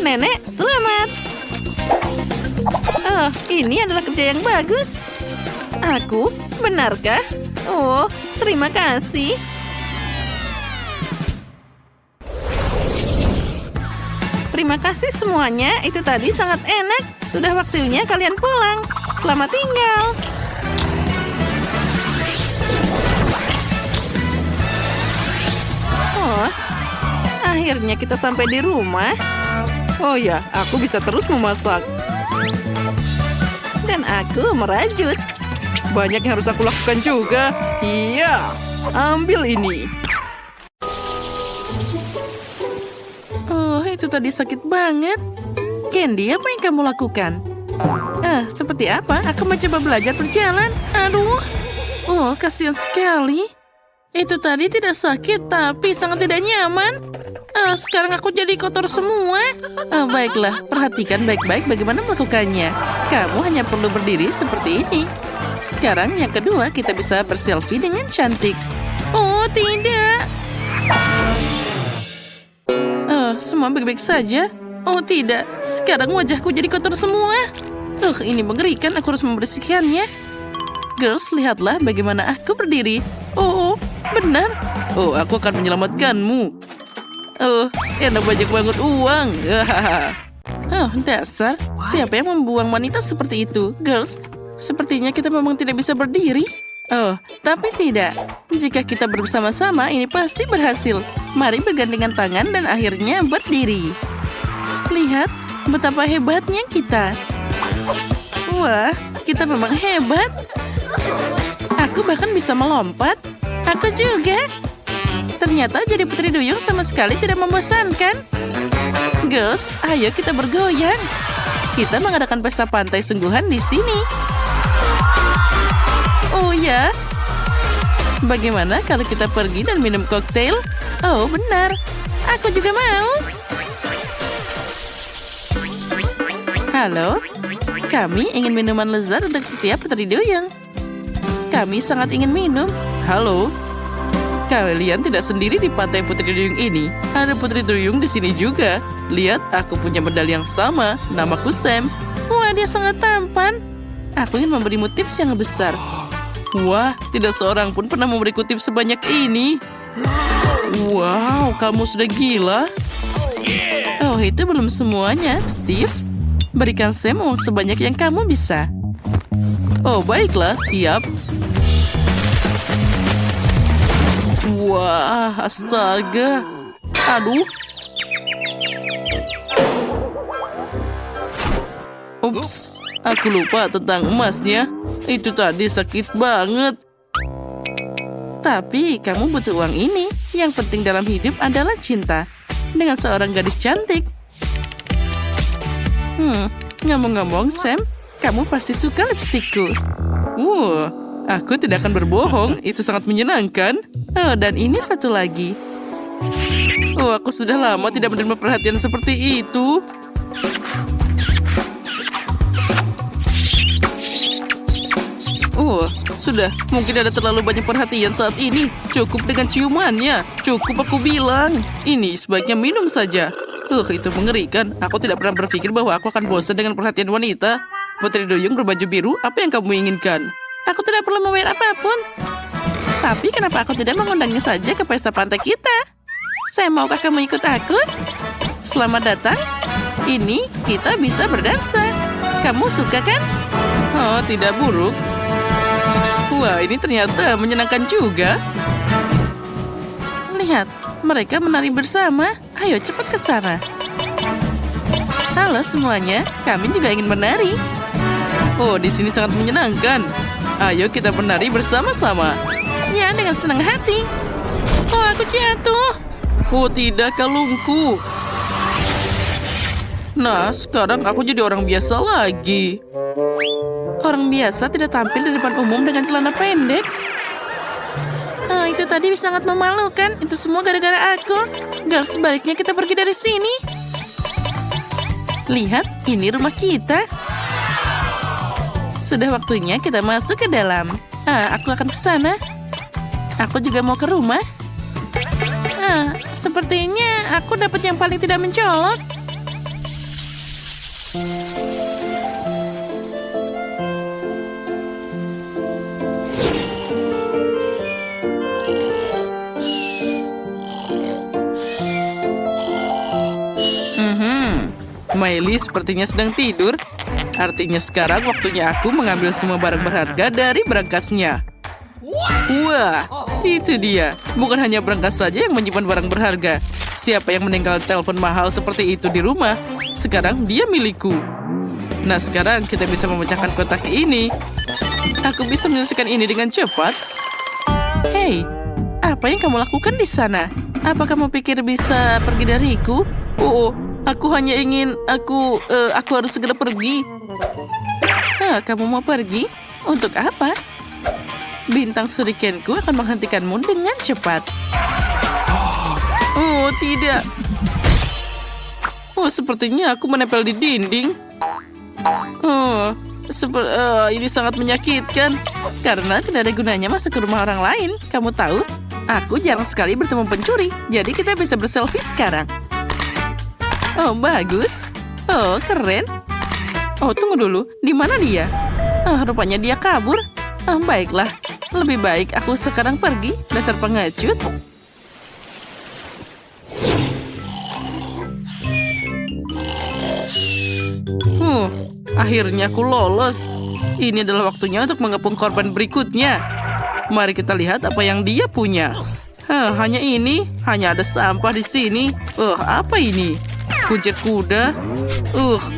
Nenek, selamat. Ini adalah kerja yang bagus. Aku, benarkah? Terima kasih. Terima kasih semuanya. Itu tadi sangat enak. Sudah waktunya kalian pulang. Selamat tinggal. Akhirnya kita sampai di rumah. Oh ya, aku bisa terus memasak. Dan aku merajut. Banyak yang harus aku lakukan juga. Iya, ambil ini. Itu tadi sakit banget. Candy, apa yang kamu lakukan? Seperti apa? Aku mencoba belajar berjalan. Aduh. Kasihan sekali. Itu tadi tidak sakit, tapi sangat tidak nyaman. Sekarang aku jadi kotor semua. Baiklah, perhatikan baik-baik bagaimana melakukannya. Kamu hanya perlu berdiri seperti ini. Sekarang yang kedua, kita bisa berselfie dengan cantik. Oh, tidak. Semua baik-baik saja. Oh, tidak. Sekarang wajahku jadi kotor semua. Ini mengerikan. Aku harus membersihkannya. Girls, lihatlah bagaimana aku berdiri. Benar. Aku akan menyelamatkanmu. Enak banyak banget uang. Dasar. Siapa yang membuang wanita seperti itu? Girls, sepertinya kita memang tidak bisa berdiri. Tapi tidak. Jika kita bersama-sama, ini pasti berhasil. Mari bergandengan tangan dan akhirnya berdiri. Lihat betapa hebatnya kita. Wah, kita memang hebat. Aku bahkan bisa melompat. Aku juga. Ternyata jadi putri duyung sama sekali tidak membosankan. Girls, ayo kita bergoyang. Kita mengadakan pesta pantai sungguhan di sini. Oh ya, bagaimana kalau kita pergi dan minum koktail? Oh benar, aku juga mau. Halo, kami ingin minuman lezat untuk setiap putri duyung. Kami sangat ingin minum. Halo, kalian tidak sendiri di pantai putri duyung ini. Ada putri duyung di sini juga. Lihat, aku punya medali yang sama. Namaku Sam. Wah, dia sangat tampan. Aku ingin memberimu tips yang besar. Wah, tidak seorang pun pernah memberiku tips sebanyak ini. Wow, kamu sudah gila. Oh, itu belum semuanya, Steve. Berikan Sam uang sebanyak yang kamu bisa. Oh, baiklah, siap. Wah, astaga. Aduh. Ups, aku lupa tentang emasnya. Itu tadi sakit banget. Tapi kamu butuh uang ini. Yang penting dalam hidup adalah cinta dengan seorang gadis cantik. Ngomong-ngomong, Sam, kamu pasti suka lipstikku. Aku tidak akan berbohong. Itu sangat menyenangkan. Oh, dan ini satu lagi. Oh, aku sudah lama tidak menerima perhatian seperti itu. Oh, sudah. Mungkin ada terlalu banyak perhatian saat ini. Cukup dengan ciumannya. Cukup aku bilang. Ini sebaiknya minum saja. Itu mengerikan. Aku tidak pernah berpikir bahwa aku akan bosan dengan perhatian wanita. Putri Duyung berbaju biru, apa yang kamu inginkan? Aku tidak perlu membayar apapun. Tapi kenapa aku tidak mengundangnya saja ke pesta pantai kita? Maukah kamu ikut aku? Selamat datang. Ini kita bisa berdansa. Kamu suka kan? Oh, tidak buruk. Wah, ini ternyata menyenangkan juga. Lihat, mereka menari bersama. Ayo cepat ke sana. Halo semuanya, kami juga ingin menari. Oh, di sini sangat menyenangkan. Ayo kita menari bersama-sama. Ya, dengan senang hati. Oh, aku jatuh. Oh, tidak, kalungku. Nah, sekarang aku jadi orang biasa lagi. Orang biasa tidak tampil di depan umum dengan celana pendek. Oh, itu tadi sangat memalukan. Itu semua gara-gara aku. Gak sebaliknya kita pergi dari sini. Lihat, ini rumah kita. Sudah waktunya kita masuk ke dalam. Aku akan ke sana. Aku juga mau ke rumah. Sepertinya aku dapat yang paling tidak mencolok. Miley sepertinya sedang tidur. Artinya sekarang waktunya aku mengambil semua barang berharga dari berangkasnya. Wah, itu dia. Bukan hanya berangkas saja yang menyimpan barang berharga. Siapa yang meninggalkan telepon mahal seperti itu di rumah, sekarang dia milikku. Nah, sekarang kita bisa memecahkan kotak ini. Aku bisa menyelesaikan ini dengan cepat. Hei, apa yang kamu lakukan di sana? Apa kamu pikir bisa pergi dariku? Aku hanya ingin... Aku harus segera pergi. Kamu mau pergi? Untuk apa? Bintang shurikenku akan menghentikanmu dengan cepat. Oh, tidak. Oh, sepertinya aku menempel di dinding. Ini sangat menyakitkan. Karena tidak ada gunanya masuk ke rumah orang lain. Kamu tahu, aku jarang sekali bertemu pencuri. Jadi kita bisa berselfie sekarang. Oh, bagus. Oh, keren. Oh, tunggu dulu. Di mana dia? Rupanya dia kabur. Baiklah. Lebih baik aku sekarang pergi. Dasar pengecut. Akhirnya aku lolos. Ini adalah waktunya untuk mengepung korban berikutnya. Mari kita lihat apa yang dia punya. Hanya ini. Hanya ada sampah di sini. Apa ini? Kucing kuda.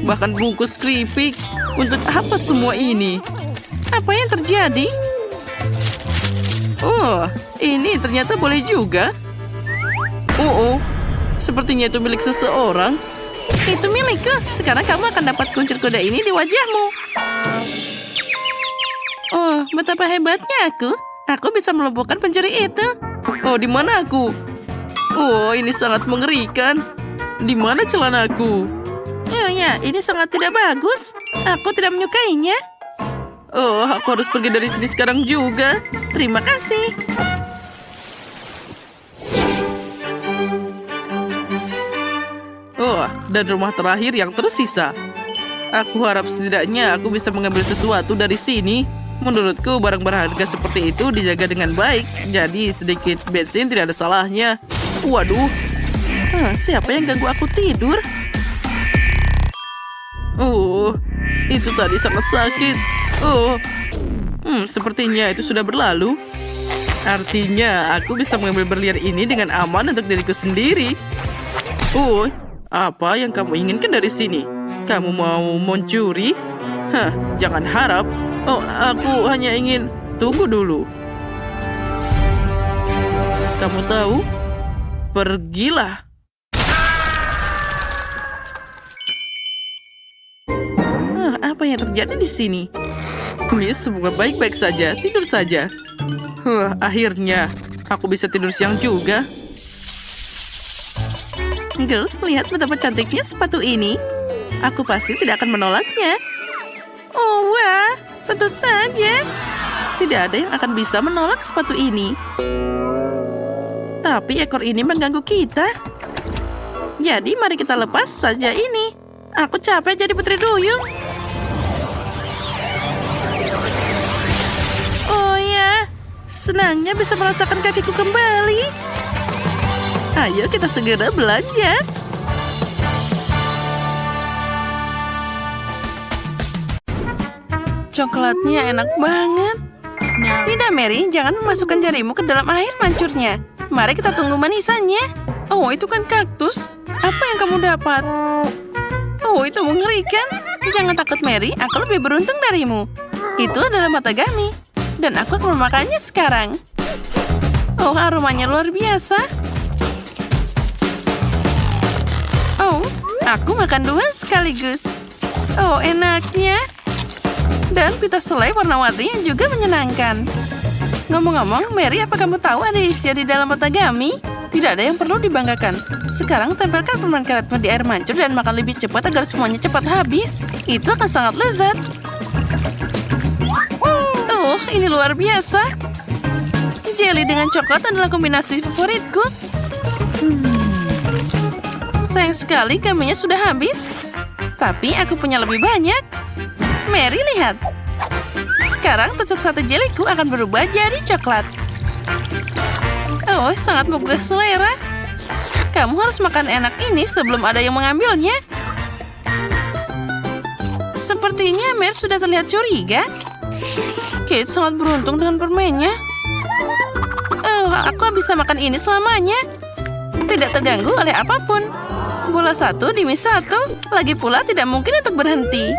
Bahkan bungkus keripik. Untuk apa semua ini? Apa yang terjadi? Ini ternyata boleh juga. Sepertinya itu milik seseorang. Itu milikku. Sekarang kamu akan dapat kuncir kuda ini di wajahmu. Betapa hebatnya aku. Aku bisa melumpuhkan pencuri itu. Di mana aku? Ini sangat mengerikan. Di mana celanaku? Ya, ini sangat tidak bagus. Aku tidak menyukainya. Aku harus pergi dari sini sekarang juga. Terima kasih. Dan rumah terakhir yang tersisa. Aku harap setidaknya aku bisa mengambil sesuatu dari sini. Menurutku barang berharga seperti itu dijaga dengan baik. Jadi sedikit bensin tidak ada salahnya. Waduh. Siapa yang ganggu aku tidur? Itu tadi sangat sakit. Sepertinya itu sudah berlalu. Artinya aku bisa mengambil berlian ini dengan aman untuk diriku sendiri. Apa yang kamu inginkan dari sini? Kamu mau mencuri? Hah, jangan harap. Oh, aku hanya ingin... Tunggu dulu. Kamu tahu? Pergilah. Apa yang terjadi di sini? Miss, semua baik-baik saja. Tidur saja. Akhirnya aku bisa tidur siang juga. Girls, lihat betapa cantiknya sepatu ini. Aku pasti tidak akan menolaknya. Oh, wah, tentu saja. Tidak ada yang akan bisa menolak sepatu ini. Tapi ekor ini mengganggu kita. Jadi mari kita lepas saja ini. Aku capek jadi putri duyung. Oh ya, senangnya bisa merasakan kakiku kembali. Ayo kita segera belanja. Coklatnya enak banget. Tidak, Mary, jangan memasukkan jarimu ke dalam air mancurnya. Mari kita tunggu manisannya. Oh, itu kan kaktus. Apa yang kamu dapat? Oh, itu mengerikan. Jangan takut, Mary. Aku lebih beruntung darimu. Itu adalah matagami. Dan aku akan memakannya sekarang. Oh, aromanya luar biasa. Oh, aku makan 2 sekaligus. Oh, enaknya. Dan pita selai warna-warni yang juga menyenangkan. Ngomong-ngomong, Mary, apa kamu tahu ada isian di dalam matagami? Tidak ada yang perlu dibanggakan. Sekarang tempelkan permen karetmu di air mancur dan makan lebih cepat agar semuanya cepat habis. Itu akan sangat lezat. Oh, ini luar biasa. Jelly dengan coklat adalah kombinasi favoritku. Sayang sekali gaminya sudah habis. Tapi aku punya lebih banyak. Mary, lihat. Sekarang tusuk sate jeliku akan berubah jadi coklat. Oh, sangat menggugah selera. Kamu harus makan enak ini sebelum ada yang mengambilnya. Sepertinya Mary sudah terlihat curiga. Kate sangat beruntung dengan permennya. Oh, aku bisa makan ini selamanya. Tidak terganggu oleh apapun. Bola 1 demi 1. Lagi pula tidak mungkin untuk berhenti.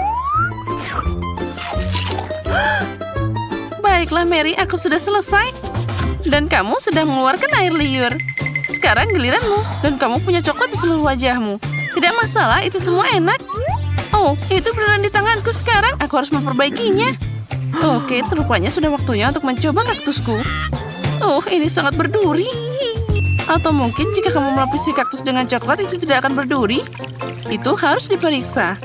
Baiklah, Mary, aku sudah selesai. Dan kamu sedang mengeluarkan air liur. Sekarang giliranmu, dan kamu punya coklat di seluruh wajahmu. Tidak masalah, itu semua enak. Oh, itu beneran di tanganku sekarang. Aku harus memperbaikinya. Oke, rupanya sudah waktunya untuk mencoba kaktusku. Oh, ini sangat berduri. Atau mungkin jika kamu melapisi kaktus dengan coklat itu tidak akan berduri. Itu harus diperiksa.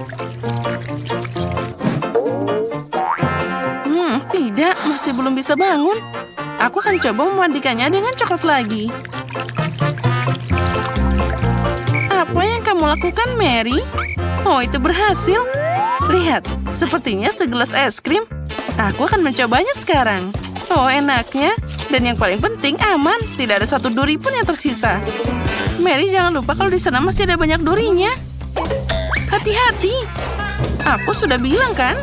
Tidak, masih belum bisa bangun. Aku akan coba memandikannya dengan coklat lagi. Apa yang kamu lakukan, Mary? Oh, itu berhasil. Lihat, sepertinya segelas es krim. Aku akan mencobanya sekarang. Oh, enaknya. Dan yang paling penting, aman. Tidak ada satu duri pun yang tersisa. Mary, jangan lupa kalau di sana masih ada banyak durinya. Hati-hati. Aku sudah bilang, kan?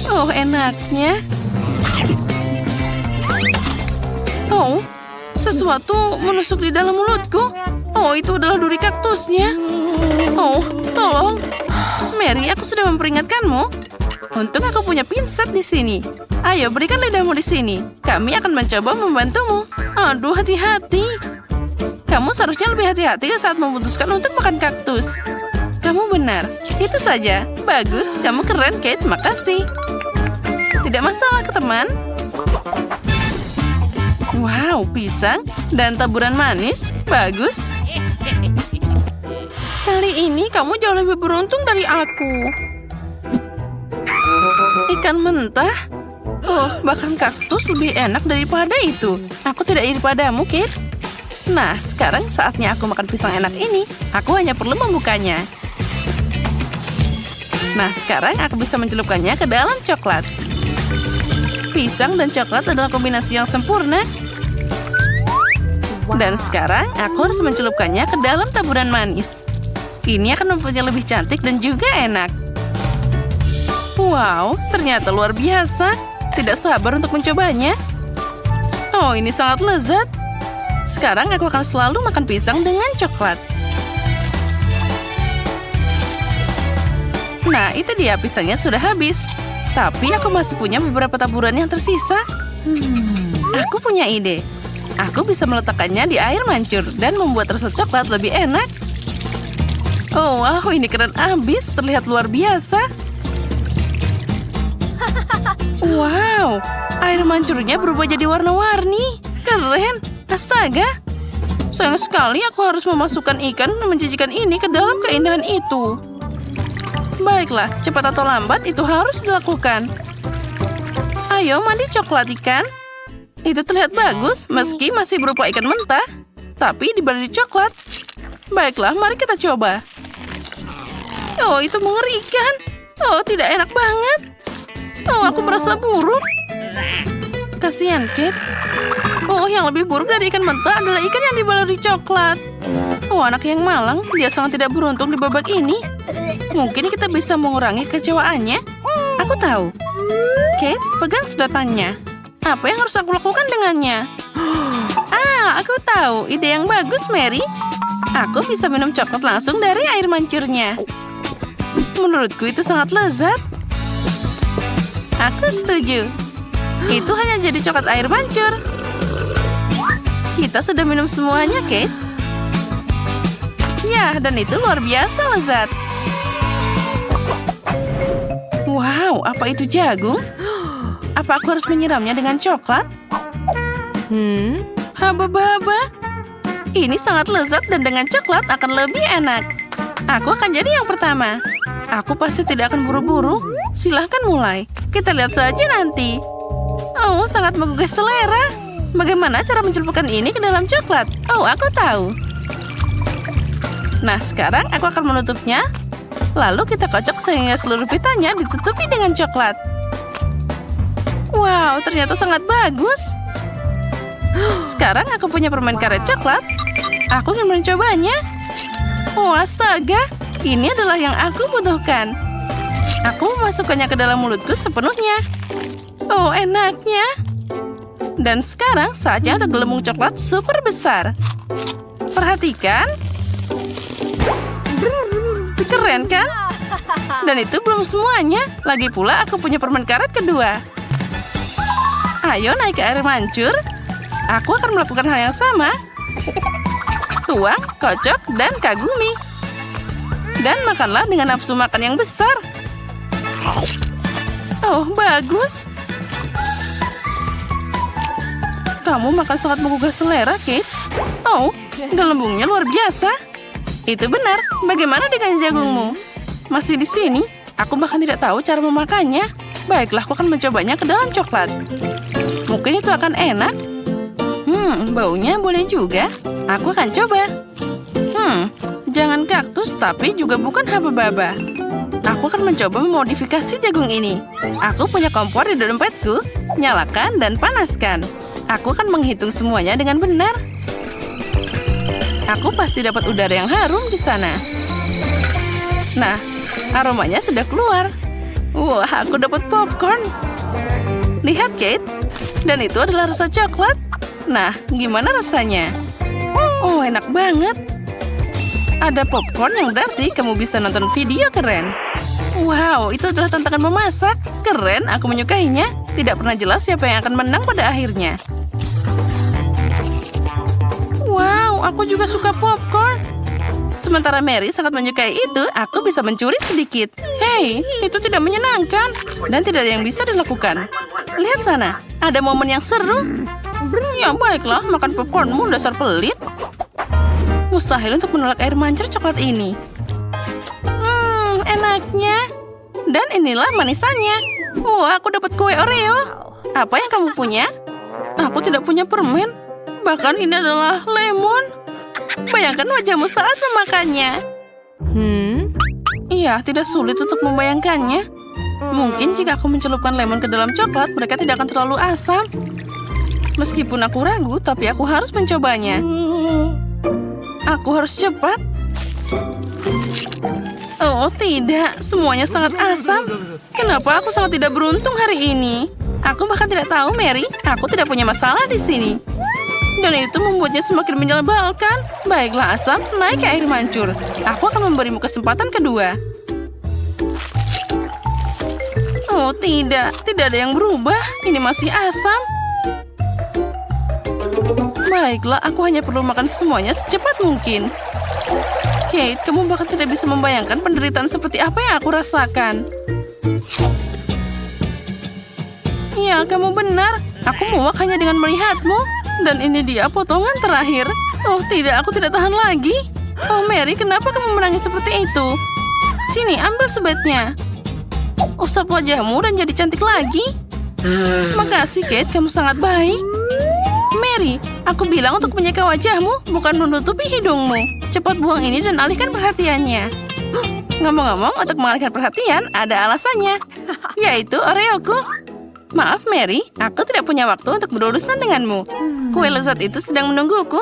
Oh, enaknya. Oh, sesuatu menusuk di dalam mulutku. Oh, itu adalah duri kaktusnya. Oh, tolong. Mary, aku sudah memperingatkanmu. Untung aku punya pinset di sini. Ayo, berikan lidahmu di sini. Kami akan mencoba membantumu. Aduh, hati-hati. Kamu seharusnya lebih hati-hati saat memutuskan untuk makan kaktus. Kamu benar. Itu saja. Bagus, kamu keren, Kate. Makasih. Tidak masalah, teman. Wow, pisang dan taburan manis. Bagus. Kali ini kamu jauh lebih beruntung dari aku. Ikan mentah? Bahkan kaktus lebih enak daripada itu. Aku tidak iri padamu, Kate. Nah, sekarang saatnya aku makan pisang enak ini. Aku hanya perlu membukanya. Nah, sekarang aku bisa mencelupkannya ke dalam coklat. Pisang dan coklat adalah kombinasi yang sempurna. Dan sekarang aku harus mencelupkannya ke dalam taburan manis. Ini akan membuatnya lebih cantik dan juga enak. Wow, ternyata luar biasa. Tidak sabar untuk mencobanya. Oh, ini sangat lezat. Sekarang aku akan selalu makan pisang dengan coklat. Nah, itu dia pisangnya sudah habis. Tapi aku masih punya beberapa taburan yang tersisa. Aku punya ide. Aku bisa meletakkannya di air mancur dan membuat rasa coklat lebih enak. Oh, wow, ini keren abis. Terlihat luar biasa. Wow, air mancurnya berubah jadi warna-warni. Keren. Astaga. Sayang sekali aku harus memasukkan ikan menjijikan ini ke dalam keindahan itu. Baiklah, cepat atau lambat itu harus dilakukan. Ayo mandi coklat ikan. Itu terlihat bagus meski masih berupa ikan mentah. Tapi dibalik coklat. Baiklah, mari kita coba. Oh, itu mengerikan. Oh, tidak enak banget. Oh, aku merasa buruk. Kasihan, Kate. Oh, yang lebih buruk dari ikan mentah adalah ikan yang dibaluri coklat. Oh, anak yang malang. Dia sangat tidak beruntung di babak ini. Mungkin kita bisa mengurangi kecewaannya. Aku tahu. Kate, pegang sedotannya. Apa yang harus aku lakukan dengannya? Aku tahu. Ide yang bagus, Mary. Aku bisa minum coklat langsung dari air mancurnya. Menurutku itu sangat lezat. Aku setuju. Itu hanya jadi coklat air mancur. Kita sudah minum semuanya, Kate. Ya, dan itu luar biasa lezat. Wow, apa itu jagung? Apa aku harus menyiramnya dengan coklat? Haba-haba. Ini sangat lezat dan dengan coklat akan lebih enak. Aku akan jadi yang pertama. Aku pasti tidak akan buru-buru. Silahkan mulai. Kita lihat saja nanti. Oh, sangat menggugah selera. Bagaimana cara mencelupkan ini ke dalam coklat? Oh, aku tahu. Nah, sekarang aku akan menutupnya. Lalu kita kocok sehingga seluruh pitanya ditutupi dengan coklat. Wow, ternyata sangat bagus. Sekarang aku punya permen karet coklat. Aku ingin mencobanya. Oh, astaga. Ini adalah yang aku butuhkan. Aku memasukkannya ke dalam mulutku sepenuhnya. Oh, enaknya. Dan sekarang saatnya untuk gelembung coklat super besar. Perhatikan. Keren kan? Dan itu belum semuanya. Lagi pula aku punya permen karet kedua. Ayo naik ke air mancur. Aku akan melakukan hal yang sama. Tuang, kocok, dan kagumi. Dan makanlah dengan nafsu makan yang besar. Oh, bagus. Kamu makan sangat menggugah selera, Kate. Oh, gelembungnya luar biasa. Itu benar. Bagaimana dengan jagungmu? Masih di sini? Aku bahkan tidak tahu cara memakannya. Baiklah, aku akan mencobanya ke dalam coklat. Mungkin itu akan enak. Baunya boleh juga. Aku akan coba. Jangan kaktus, tapi juga bukan haba-baba. Aku akan mencoba memodifikasi jagung ini. Aku punya kompor di dompetku. Nyalakan dan panaskan. Aku akan menghitung semuanya dengan benar. Aku pasti dapat udara yang harum di sana. Nah, aromanya sudah keluar. Wah, aku dapat popcorn. Lihat, Kate. Dan itu adalah rasa coklat. Nah, gimana rasanya? Oh, enak banget. Ada popcorn yang berarti kamu bisa nonton video keren. Wow, itu adalah tantangan memasak. Keren, aku menyukainya. Tidak pernah jelas siapa yang akan menang pada akhirnya. Wow, aku juga suka popcorn. Sementara Mary sangat menyukai itu, aku bisa mencuri sedikit. Hei, itu tidak menyenangkan. Dan tidak ada yang bisa dilakukan. Lihat sana, ada momen yang seru. Ya baiklah, makan popcornmu dasar pelit. Mustahil untuk menolak air mancur coklat ini. Enaknya. Dan inilah manisannya. Wah, aku dapat kue Oreo. Apa yang kamu punya? Aku tidak punya permen. Bahkan ini adalah lemon. Bayangkan wajahmu saat memakannya. Iya, tidak sulit untuk membayangkannya. Mungkin jika aku mencelupkan lemon ke dalam coklat, mereka tidak akan terlalu asam. Meskipun aku ragu, tapi aku harus mencobanya. Aku harus cepat. Oh, tidak. Semuanya sangat asam. Kenapa aku sangat tidak beruntung hari ini? Aku bahkan tidak tahu, Mary. Aku tidak punya masalah di sini. Dan itu membuatnya semakin menyebalkan. Baiklah, asam, naik ke air mancur. Aku akan memberimu kesempatan kedua. Oh tidak ada yang berubah. Ini masih asam. Baiklah, aku hanya perlu makan semuanya secepat mungkin. Kate, kamu bahkan tidak bisa membayangkan penderitaan seperti apa yang aku rasakan. Ya, kamu benar. Aku muak hanya dengan melihatmu. Dan ini dia potongan terakhir. Oh tidak, aku tidak tahan lagi. Oh Mary, kenapa kamu menangis seperti itu? Sini, ambil sebaiknya. Usap wajahmu dan jadi cantik lagi. Makasih Kate, kamu sangat baik. Mary, aku bilang untuk menyeka wajahmu, bukan menutupi hidungmu. Cepat buang ini dan alihkan perhatiannya. Ngomong-ngomong, untuk mengalihkan perhatian, ada alasannya. Yaitu Oreoku. Maaf Mary, aku tidak punya waktu untuk berurusan denganmu. Kue lezat itu sedang menungguku,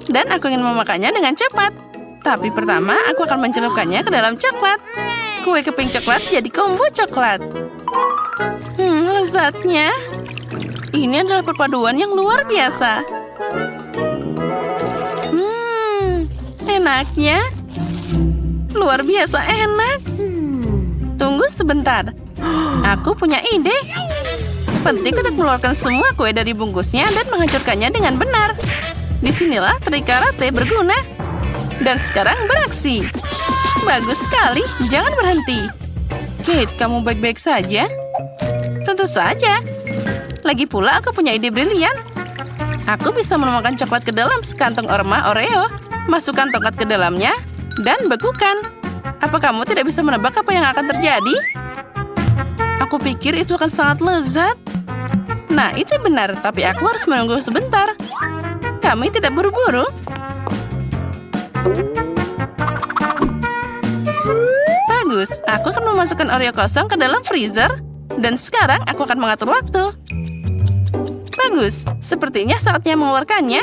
dan aku ingin memakannya dengan cepat. Tapi pertama, aku akan mencelupkannya ke dalam coklat. Kue keping coklat jadi combo coklat. Lezatnya. Ini adalah perpaduan yang luar biasa. Enaknya. Luar biasa enak. Tunggu sebentar. Aku punya ide. Penting untuk mengeluarkan semua kue dari bungkusnya dan menghancurkannya dengan benar. Disinilah trik karate berguna. Dan sekarang beraksi. Bagus sekali, jangan berhenti. Kate, kamu baik-baik saja? Tentu saja. Lagi pula aku punya ide brilian. Aku bisa menuangkan coklat ke dalam sekantong orma Oreo, masukkan tongkat ke dalamnya, dan bekukan. Apa kamu tidak bisa menebak apa yang akan terjadi? Aku pikir itu akan sangat lezat. Nah, itu benar, tapi aku harus menunggu sebentar. Kami tidak buru-buru. Bagus, aku akan memasukkan Oreo kosong ke dalam freezer. Dan sekarang aku akan mengatur waktu. Bagus, sepertinya saatnya mengeluarkannya.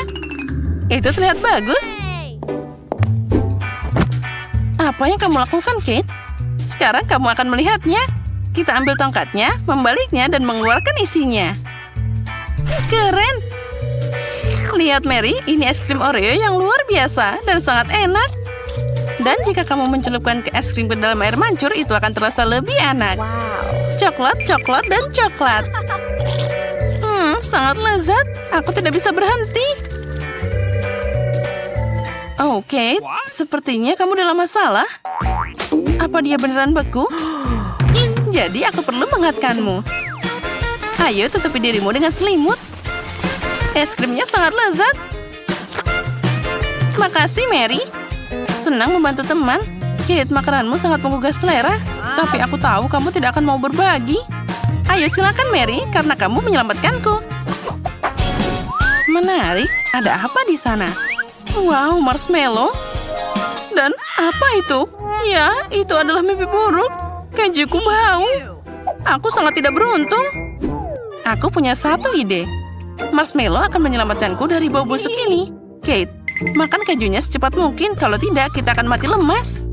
Itu terlihat bagus. Apa yang kamu lakukan, Kate? Sekarang kamu akan melihatnya. Kita ambil tongkatnya, membaliknya, dan mengeluarkan isinya. Keren! Lihat Mary, ini es krim Oreo yang luar biasa dan sangat enak. Dan jika kamu mencelupkan ke es krim ke dalam air mancur, itu akan terasa lebih enak. Coklat, coklat, dan coklat. Sangat lezat. Aku tidak bisa berhenti. Oh, Kate, sepertinya kamu dalam masalah. Apa dia beneran beku? Jadi aku perlu menghangatkanmu. Ayo tutupi dirimu dengan selimut. Es krimnya sangat lezat. Makasih, Mary. Senang membantu teman. Kate, makananmu sangat menggugah selera. Tapi aku tahu kamu tidak akan mau berbagi. Ayo silakan, Mary, karena kamu menyelamatkanku. Menarik. Ada apa di sana? Wow, marshmallow. Dan apa itu? Ya, itu adalah mimpi buruk. Kejuku bau. Aku sangat tidak beruntung. Aku punya satu ide. Marshmallow akan menyelamatkanku dari bau busuk ini. Kate, makan kejunya secepat mungkin. Kalau tidak, kita akan mati lemas.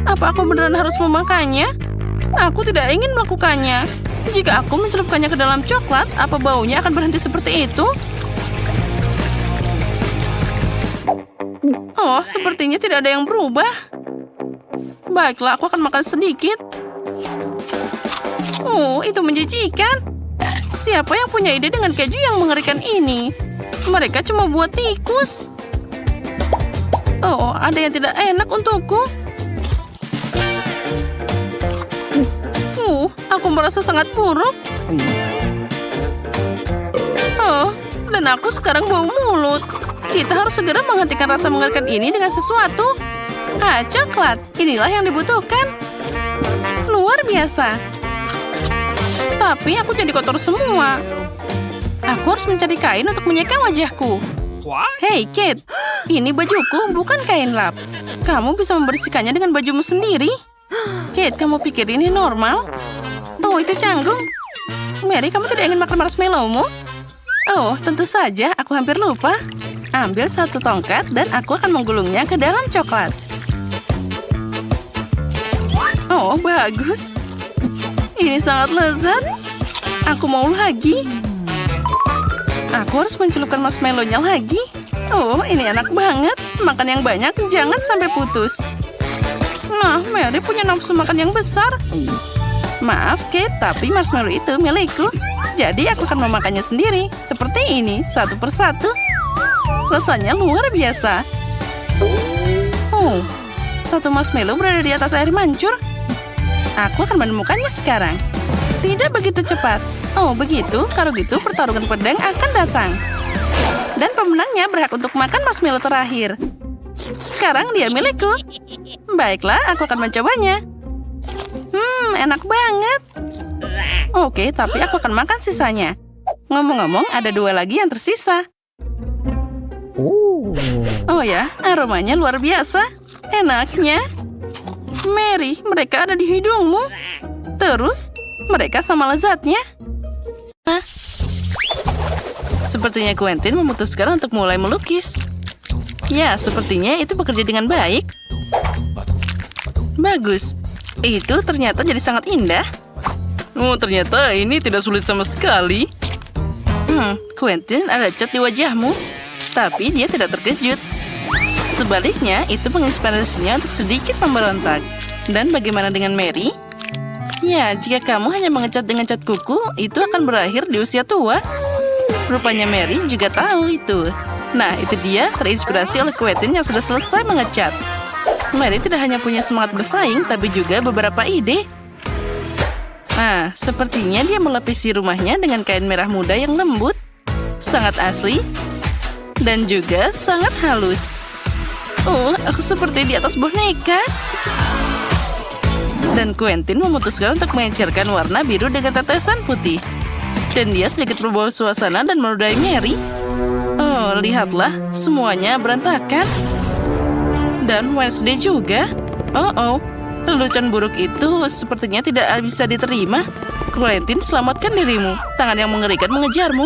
Apa aku beneran harus memakannya? Aku tidak ingin melakukannya. Jika aku mencelupkannya ke dalam coklat, apa baunya akan berhenti seperti itu? Oh, sepertinya tidak ada yang berubah. Baiklah, aku akan makan sedikit. Oh, itu menjijikan. Siapa yang punya ide dengan keju yang mengerikan ini? Mereka cuma buat tikus. Oh, ada yang tidak enak untukku. Aku merasa sangat buruk. Oh, dan aku sekarang bau mulut. Kita harus segera menghentikan rasa mengerikan ini dengan sesuatu. Coklat. Inilah yang dibutuhkan. Luar biasa. Tapi aku jadi kotor semua. Aku harus mencari kain untuk menyeka wajahku. Hei, Kate. Ini bajuku, bukan kain lap. Kamu bisa membersihkannya dengan bajumu sendiri. Kate, kamu pikir ini normal? Oh, itu canggung. Mary, kamu tidak ingin makan marshmallow-mu? Oh, tentu saja. Aku hampir lupa. Ambil satu tongkat dan aku akan menggulungnya ke dalam coklat. Oh, bagus. Ini sangat lezat. Aku mau lagi. Aku harus mencelupkan marshmallow-nya lagi. Oh, ini enak banget. Makan yang banyak, jangan sampai putus. Nah, Mary punya nafsu makan yang besar. Maaf, Kate, tapi marshmallow itu milikku. Jadi aku akan memakannya sendiri. Seperti ini, satu persatu. Rasanya luar biasa. Oh, satu marshmallow berada di atas air mancur. Aku akan menemukannya sekarang. Tidak begitu cepat. Oh, begitu? Kalau gitu, pertarungan pedang akan datang. Dan pemenangnya berhak untuk makan marshmallow terakhir. Sekarang dia milikku. Baiklah, aku akan mencobanya. Enak banget. Oke, tapi aku akan makan sisanya. Ngomong-ngomong, ada 2 lagi yang tersisa. Oh ya, aromanya luar biasa. Enaknya. Mary, mereka ada di hidungmu. Terus, mereka sama lezatnya. Hah? Sepertinya Quentin memutuskan untuk mulai melukis. Ya, sepertinya itu bekerja dengan baik. Bagus. Itu ternyata jadi sangat indah. Oh, ternyata ini tidak sulit sama sekali. Quentin, ada cat di wajahmu. Tapi dia tidak terkejut. Sebaliknya, itu menginspirasinya untuk sedikit memberontak. Dan bagaimana dengan Mary? Ya, jika kamu hanya mengecat dengan cat kuku, itu akan berakhir di usia tua. Rupanya Mary juga tahu itu. Nah, itu dia terinspirasi oleh Quentin yang sudah selesai mengecat. Mary tidak hanya punya semangat bersaing, tapi juga beberapa ide. Nah, sepertinya dia melapisi rumahnya dengan kain merah muda yang lembut, sangat asli, dan juga sangat halus. Oh, aku seperti di atas boneka. Dan Quentin memutuskan untuk mengecerkan warna biru dengan tetesan putih. Dan dia sedikit berbau suasana dan menodai Mary. Oh, lihatlah, semuanya berantakan. Dan Wednesday juga. Oh, lelucon buruk itu sepertinya tidak bisa diterima. Quentin, selamatkan dirimu. Tangan yang mengerikan mengejarmu.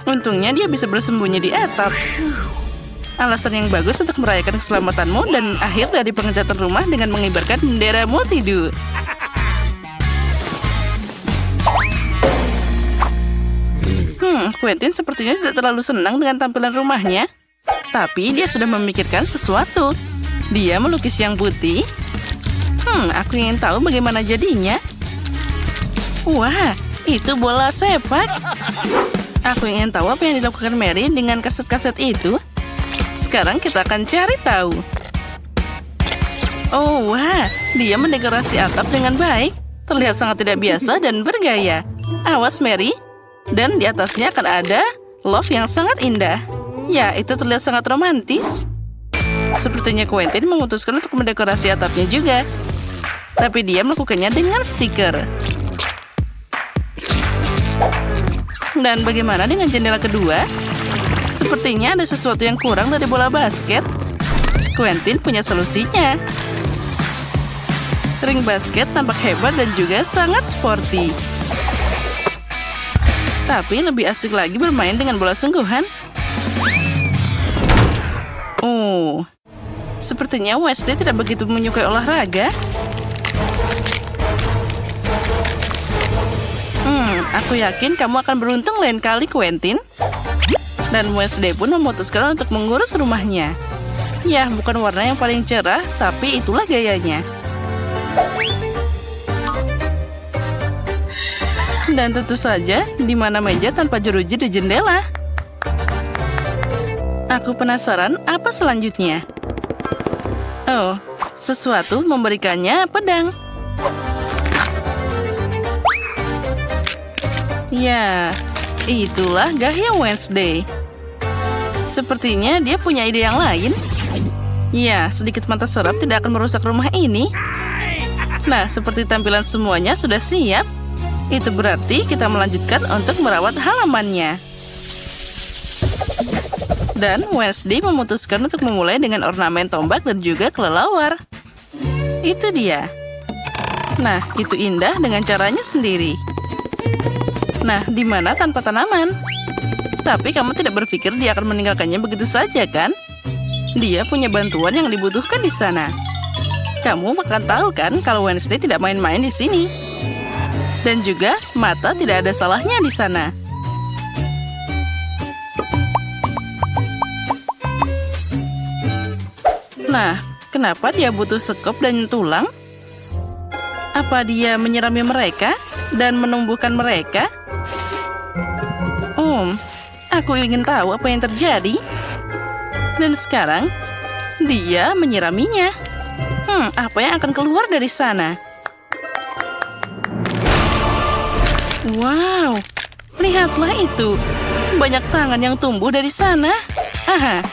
Untungnya dia bisa bersembunyi di atap. Alasan yang bagus untuk merayakan keselamatanmu dan akhir dari pengecatan rumah dengan mengibarkan bendera multidu. Quentin sepertinya tidak terlalu senang dengan tampilan rumahnya. Tapi dia sudah memikirkan sesuatu. Dia melukis yang putih. Aku ingin tahu bagaimana jadinya. Wah, itu bola sepak. Aku ingin tahu apa yang dilakukan Mary dengan kaset-kaset itu. Sekarang kita akan cari tahu. Oh, wah, dia mendekorasi atap dengan baik. Terlihat sangat tidak biasa dan bergaya. Awas, Mary. Dan di atasnya akan ada love yang sangat indah. Ya, itu terlihat sangat romantis. Sepertinya Quentin memutuskan untuk mendekorasi atapnya juga. Tapi dia melakukannya dengan stiker. Dan bagaimana dengan jendela kedua? Sepertinya ada sesuatu yang kurang dari bola basket. Quentin punya solusinya. Ring basket tampak hebat dan juga sangat sporty. Tapi lebih asik lagi bermain dengan bola sungguhan. Oh, sepertinya Wednesday tidak begitu menyukai olahraga. Aku yakin kamu akan beruntung lain kali, Quentin. Dan Wednesday pun memutuskan untuk mengurus rumahnya. Ya, bukan warna yang paling cerah, tapi itulah gayanya. Dan tentu saja, di mana meja tanpa jeruji di jendela. Aku penasaran apa selanjutnya. Oh, sesuatu memberikannya pedang. Ya, itulah gaya Wednesday. Sepertinya dia punya ide yang lain. Ya, sedikit mata serap tidak akan merusak rumah ini. Nah, seperti tampilan semuanya sudah siap. Itu berarti kita melanjutkan untuk merawat halamannya. Dan Wednesday memutuskan untuk memulai dengan ornamen tombak dan juga kelelawar. Itu dia. Nah, itu indah dengan caranya sendiri. Nah, di mana tanpa tanaman? Tapi kamu tidak berpikir dia akan meninggalkannya begitu saja, kan? Dia punya bantuan yang dibutuhkan di sana. Kamu akan tahu kan kalau Wednesday tidak main-main di sini. Dan juga mata tidak ada salahnya di sana. Nah, Kenapa dia butuh sekop dan tulang? Apa dia menyirami mereka dan menumbuhkan mereka? Aku ingin tahu apa yang terjadi. Dan sekarang, dia menyiraminya. Apa yang akan keluar dari sana? Wow, lihatlah itu. Banyak tangan yang tumbuh dari sana. Aha,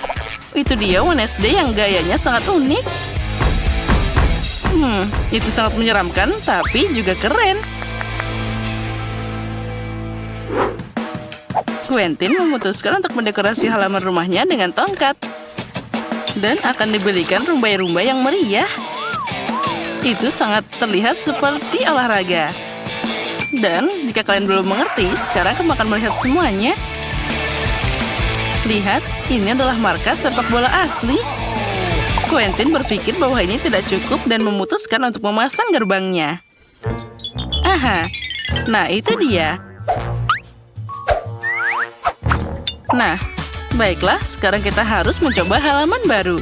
itu dia Wednesday yang gayanya sangat unik. Itu sangat menyeramkan, tapi juga keren. Quentin memutuskan untuk mendekorasi halaman rumahnya dengan tongkat. Dan akan dibelikan rumbai-rumbai yang meriah. Itu sangat terlihat seperti olahraga. Dan jika kalian belum mengerti, sekarang kamu akan melihat semuanya. Lihat, ini adalah markas sepak bola asli. Quentin berpikir bahwa ini tidak cukup dan memutuskan untuk memasang gerbangnya. Aha, nah itu dia. Nah, baiklah, sekarang kita harus mencoba halaman baru.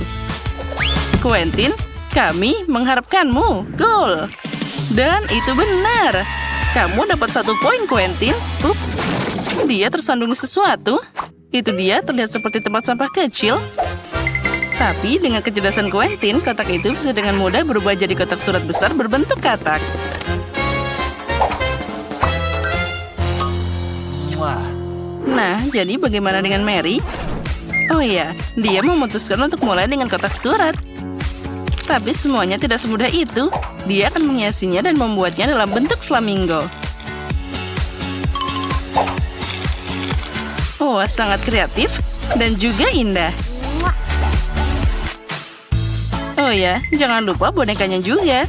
Quentin, kami mengharapkanmu. Gol! Dan itu benar. Kamu dapat 1 poin, Quentin. Ups, dia tersandung sesuatu. Itu dia terlihat seperti tempat sampah kecil. Tapi dengan kecerdasan Quentin, kotak itu bisa dengan mudah berubah jadi kotak surat besar berbentuk katak. Nah, jadi bagaimana dengan Mary? Oh iya, dia memutuskan untuk mulai dengan kotak surat. Tapi semuanya tidak semudah itu. Dia akan menghiasinya dan membuatnya dalam bentuk flamingo. Oh, sangat kreatif dan juga indah. Oh ya, jangan lupa bonekanya juga.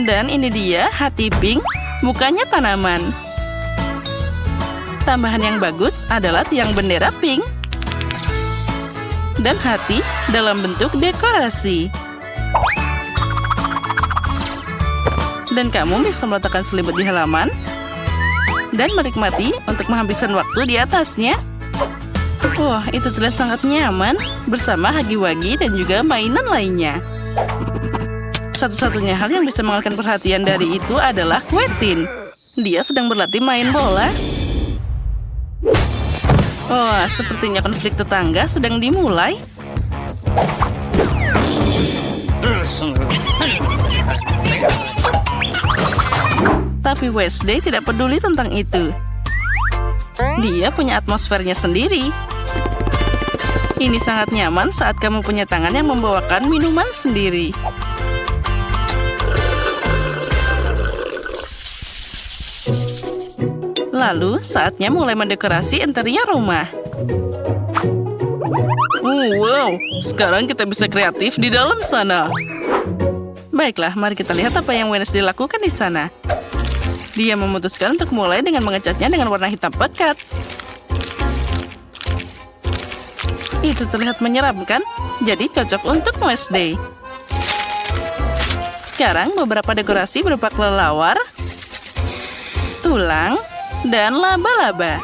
Dan ini dia hati pink, mukanya tanaman. Tambahan yang bagus adalah tiang bendera pink. Dan hati dalam bentuk dekorasi. Dan kamu bisa meletakkan selimut di halaman. Dan menikmati untuk menghabiskan waktu di atasnya. Wah, itu terlihat sangat nyaman bersama hagi-wagi dan juga mainan lainnya. Satu-satunya hal yang bisa mengalihkan perhatian dari itu adalah Quentin. Dia sedang berlatih main bola. Oh, sepertinya konflik tetangga sedang dimulai. Tapi Wednesday tidak peduli tentang itu. Dia punya atmosfernya sendiri. Ini sangat nyaman saat kamu punya tangan yang membawakan minuman sendiri. Lalu, saatnya mulai mendekorasi interior rumah. Wow, sekarang kita bisa kreatif di dalam sana. Baiklah, mari kita lihat apa yang Wednesday lakukan di sana. Dia memutuskan untuk mulai dengan mengecatnya dengan warna hitam pekat. Itu terlihat menyeramkan, jadi cocok untuk Wednesday. Sekarang beberapa dekorasi berupa kelelawar, tulang, dan laba-laba.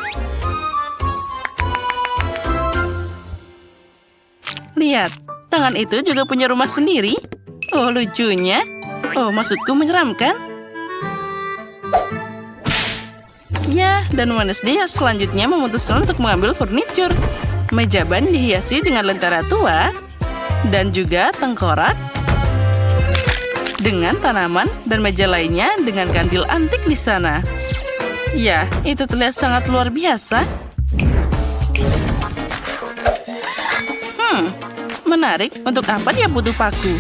Lihat, tangan itu juga punya rumah sendiri. Oh, lucunya. Oh, maksudku menyeramkan. Ya, dan Wednesday selanjutnya memutuskan untuk mengambil furniture. Meja ban dihiasi dengan lentera tua, dan juga tengkorak, dengan tanaman dan meja lainnya dengan kandil antik di sana. Ya, itu terlihat sangat luar biasa. Menarik. Untuk apa dia butuh paku?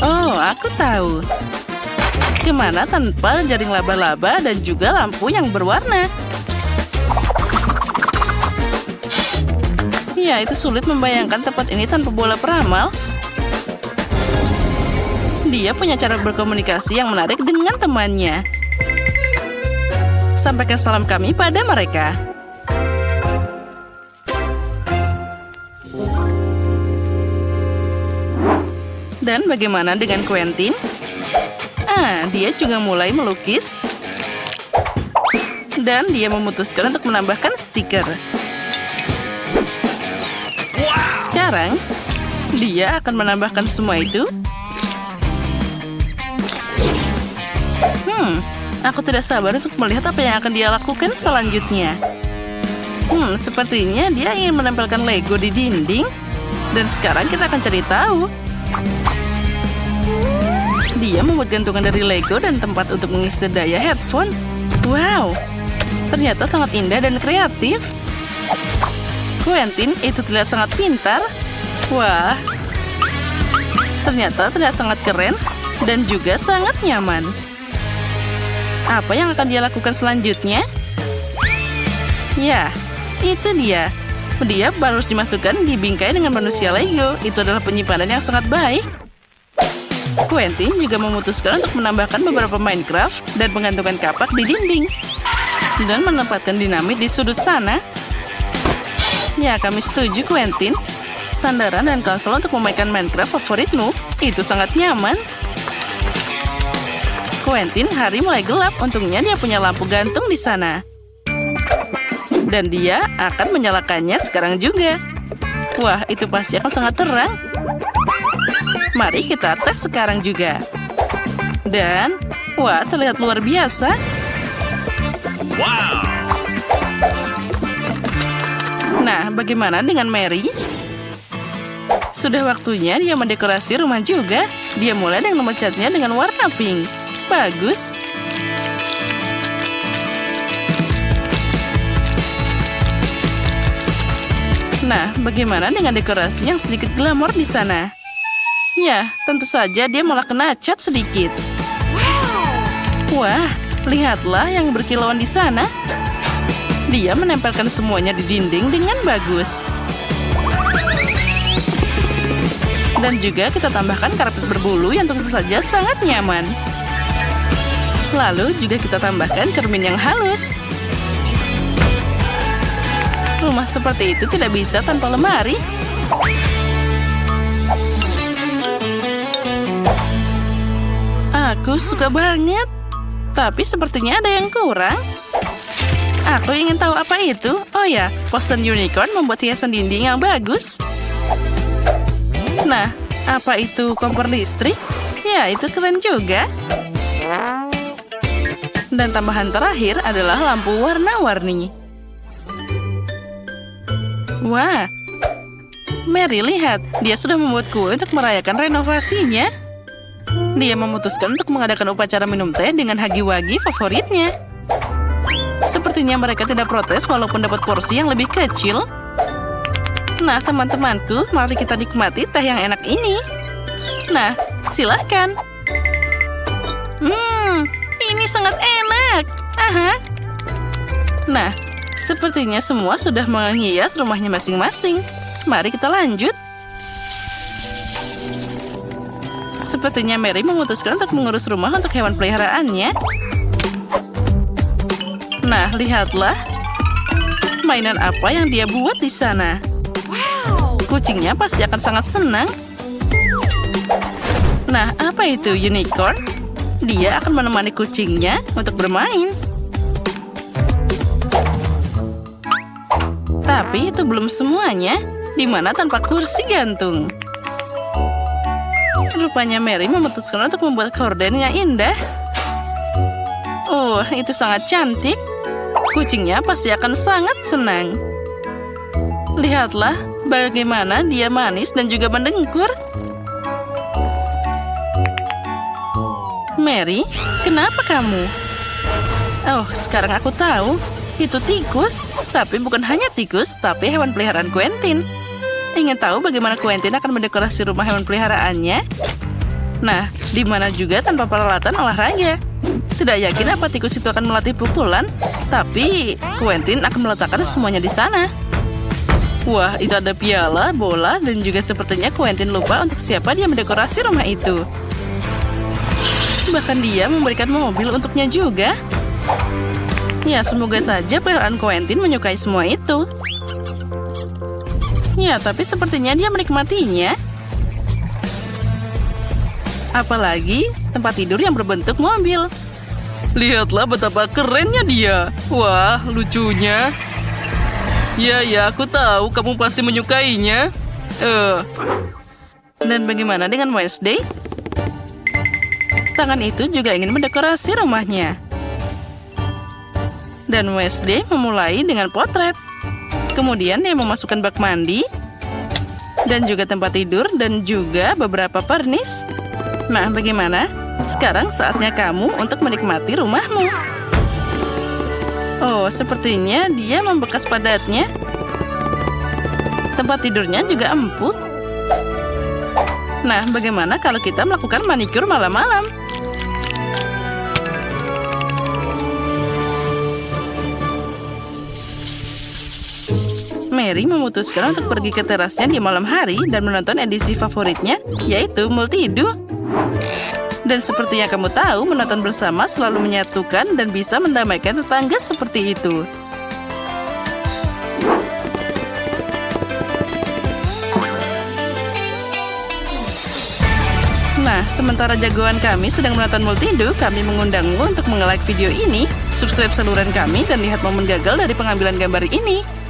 Oh, aku tahu. Kemana tanpa jaring laba-laba dan juga lampu yang berwarna? Ya, itu sulit membayangkan tempat ini tanpa bola peramal. Dia punya cara berkomunikasi yang menarik dengan temannya. Sampaikan salam kami pada mereka. Dan bagaimana dengan Quentin? Dia juga mulai melukis. Dan dia memutuskan untuk menambahkan stiker. sekarang, dia akan menambahkan semua itu. Aku tidak sabar untuk melihat apa yang akan dia lakukan selanjutnya. Sepertinya dia ingin menempelkan Lego di dinding. Dan sekarang kita akan cari tahu. Dia membuat gantungan dari Lego dan tempat untuk mengisi daya headphone. Wow, ternyata sangat indah dan kreatif. Quentin itu terlihat sangat pintar. Wah, ternyata terlihat sangat keren dan juga sangat nyaman. Apa yang akan dia lakukan selanjutnya? Ya, itu dia. Dia harus dimasukkan di bingkai dengan manusia Lego. Itu adalah penyimpanan yang sangat baik. Quentin juga memutuskan untuk menambahkan beberapa Minecraft dan menggantungkan kapak di dinding. Dan menempatkan dinamit di sudut sana. Ya, kami setuju, Quentin. Sandaran dan konsol untuk memainkan Minecraft favoritmu. Itu sangat nyaman. Quentin, hari mulai gelap. Untungnya dia punya lampu gantung di sana. Dan dia akan menyalakannya sekarang juga. Wah, itu pasti akan sangat terang. Mari kita tes sekarang juga. Dan, wah, terlihat luar biasa. Wow! Nah, bagaimana dengan Mary? Sudah waktunya dia mendekorasi rumah juga. Dia mulai dengan memecatnya dengan warna pink. Bagus. Nah, bagaimana dengan dekorasi yang sedikit glamor di sana? Ya, tentu saja dia malah kena cat sedikit. Wah, lihatlah yang berkilauan di sana. Dia menempelkan semuanya di dinding dengan bagus. Dan juga kita tambahkan karpet berbulu yang tentu saja sangat nyaman. Lalu juga kita tambahkan cermin yang halus. Rumah seperti itu tidak bisa tanpa lemari. Aku suka banget. Tapi sepertinya ada yang kurang. Aku ingin tahu apa itu. Oh ya, poster unicorn membuat hiasan dinding yang bagus. Nah, apa itu kompor listrik? Ya, itu keren juga. Dan tambahan terakhir adalah lampu warna-warni. Wah, Mary, lihat. Dia sudah membuat kue untuk merayakan renovasinya. Dia memutuskan untuk mengadakan upacara minum teh dengan hagi-wagi favoritnya. Sepertinya mereka tidak protes walaupun dapat porsi yang lebih kecil. Nah, teman-temanku, mari kita nikmati teh yang enak ini. Nah, silahkan. Ini sangat enak. Aha. Nah, sepertinya semua sudah menghias rumahnya masing-masing. Mari kita lanjut. Sepertinya Mary memutuskan untuk mengurus rumah untuk hewan peliharaannya. Nah, lihatlah. Mainan apa yang dia buat di sana. Kucingnya pasti akan sangat senang. Nah, apa itu unicorn? Dia akan menemani kucingnya untuk bermain. Tapi itu belum semuanya. Di mana tanpa kursi gantung. Rupanya Mary memutuskan untuk membuat korden yang indah. Oh, itu sangat cantik. Kucingnya pasti akan sangat senang. Lihatlah bagaimana dia manis dan juga mendengkur. Mary, kenapa kamu? Oh, sekarang aku tahu. Itu tikus. Tapi bukan hanya tikus, tapi hewan peliharaan Quentin. Ingin tahu bagaimana Quentin akan mendekorasi rumah hewan peliharaannya? Nah, di mana juga tanpa peralatan olahraga. Tidak yakin apa tikus itu akan melatih pukulan, tapi Quentin akan meletakkan semuanya di sana. Wah, itu ada piala, bola, dan juga sepertinya Quentin lupa untuk siapa dia mendekorasi rumah itu. Bahkan dia memberikan mobil untuknya juga. Ya, semoga saja peliharaan Quentin menyukai semua itu. Ya, tapi sepertinya dia menikmatinya. Apalagi tempat tidur yang berbentuk mobil. Lihatlah betapa kerennya dia. Wah, lucunya. Ya, aku tahu kamu pasti menyukainya. Dan bagaimana dengan Wednesday? Tangan itu juga ingin mendekorasi rumahnya. Dan Wednesday memulai dengan potret. Kemudian dia memasukkan bak mandi, dan juga tempat tidur, dan juga beberapa pernis. Nah, bagaimana? Sekarang saatnya kamu untuk menikmati rumahmu. Oh, sepertinya dia membekas padatnya. Tempat tidurnya juga empuk. Nah, bagaimana kalau kita melakukan manikur malam-malam? Mary memutuskan untuk pergi ke terasnya di malam hari dan menonton edisi favoritnya, yaitu Multido. Dan seperti yang kamu tahu, menonton bersama selalu menyatukan dan bisa mendamaikan tetangga seperti itu. Nah, sementara jagoan kami sedang menonton Multido, kami mengundangmu untuk nge-like video ini, subscribe saluran kami, dan lihat momen gagal dari pengambilan gambar ini.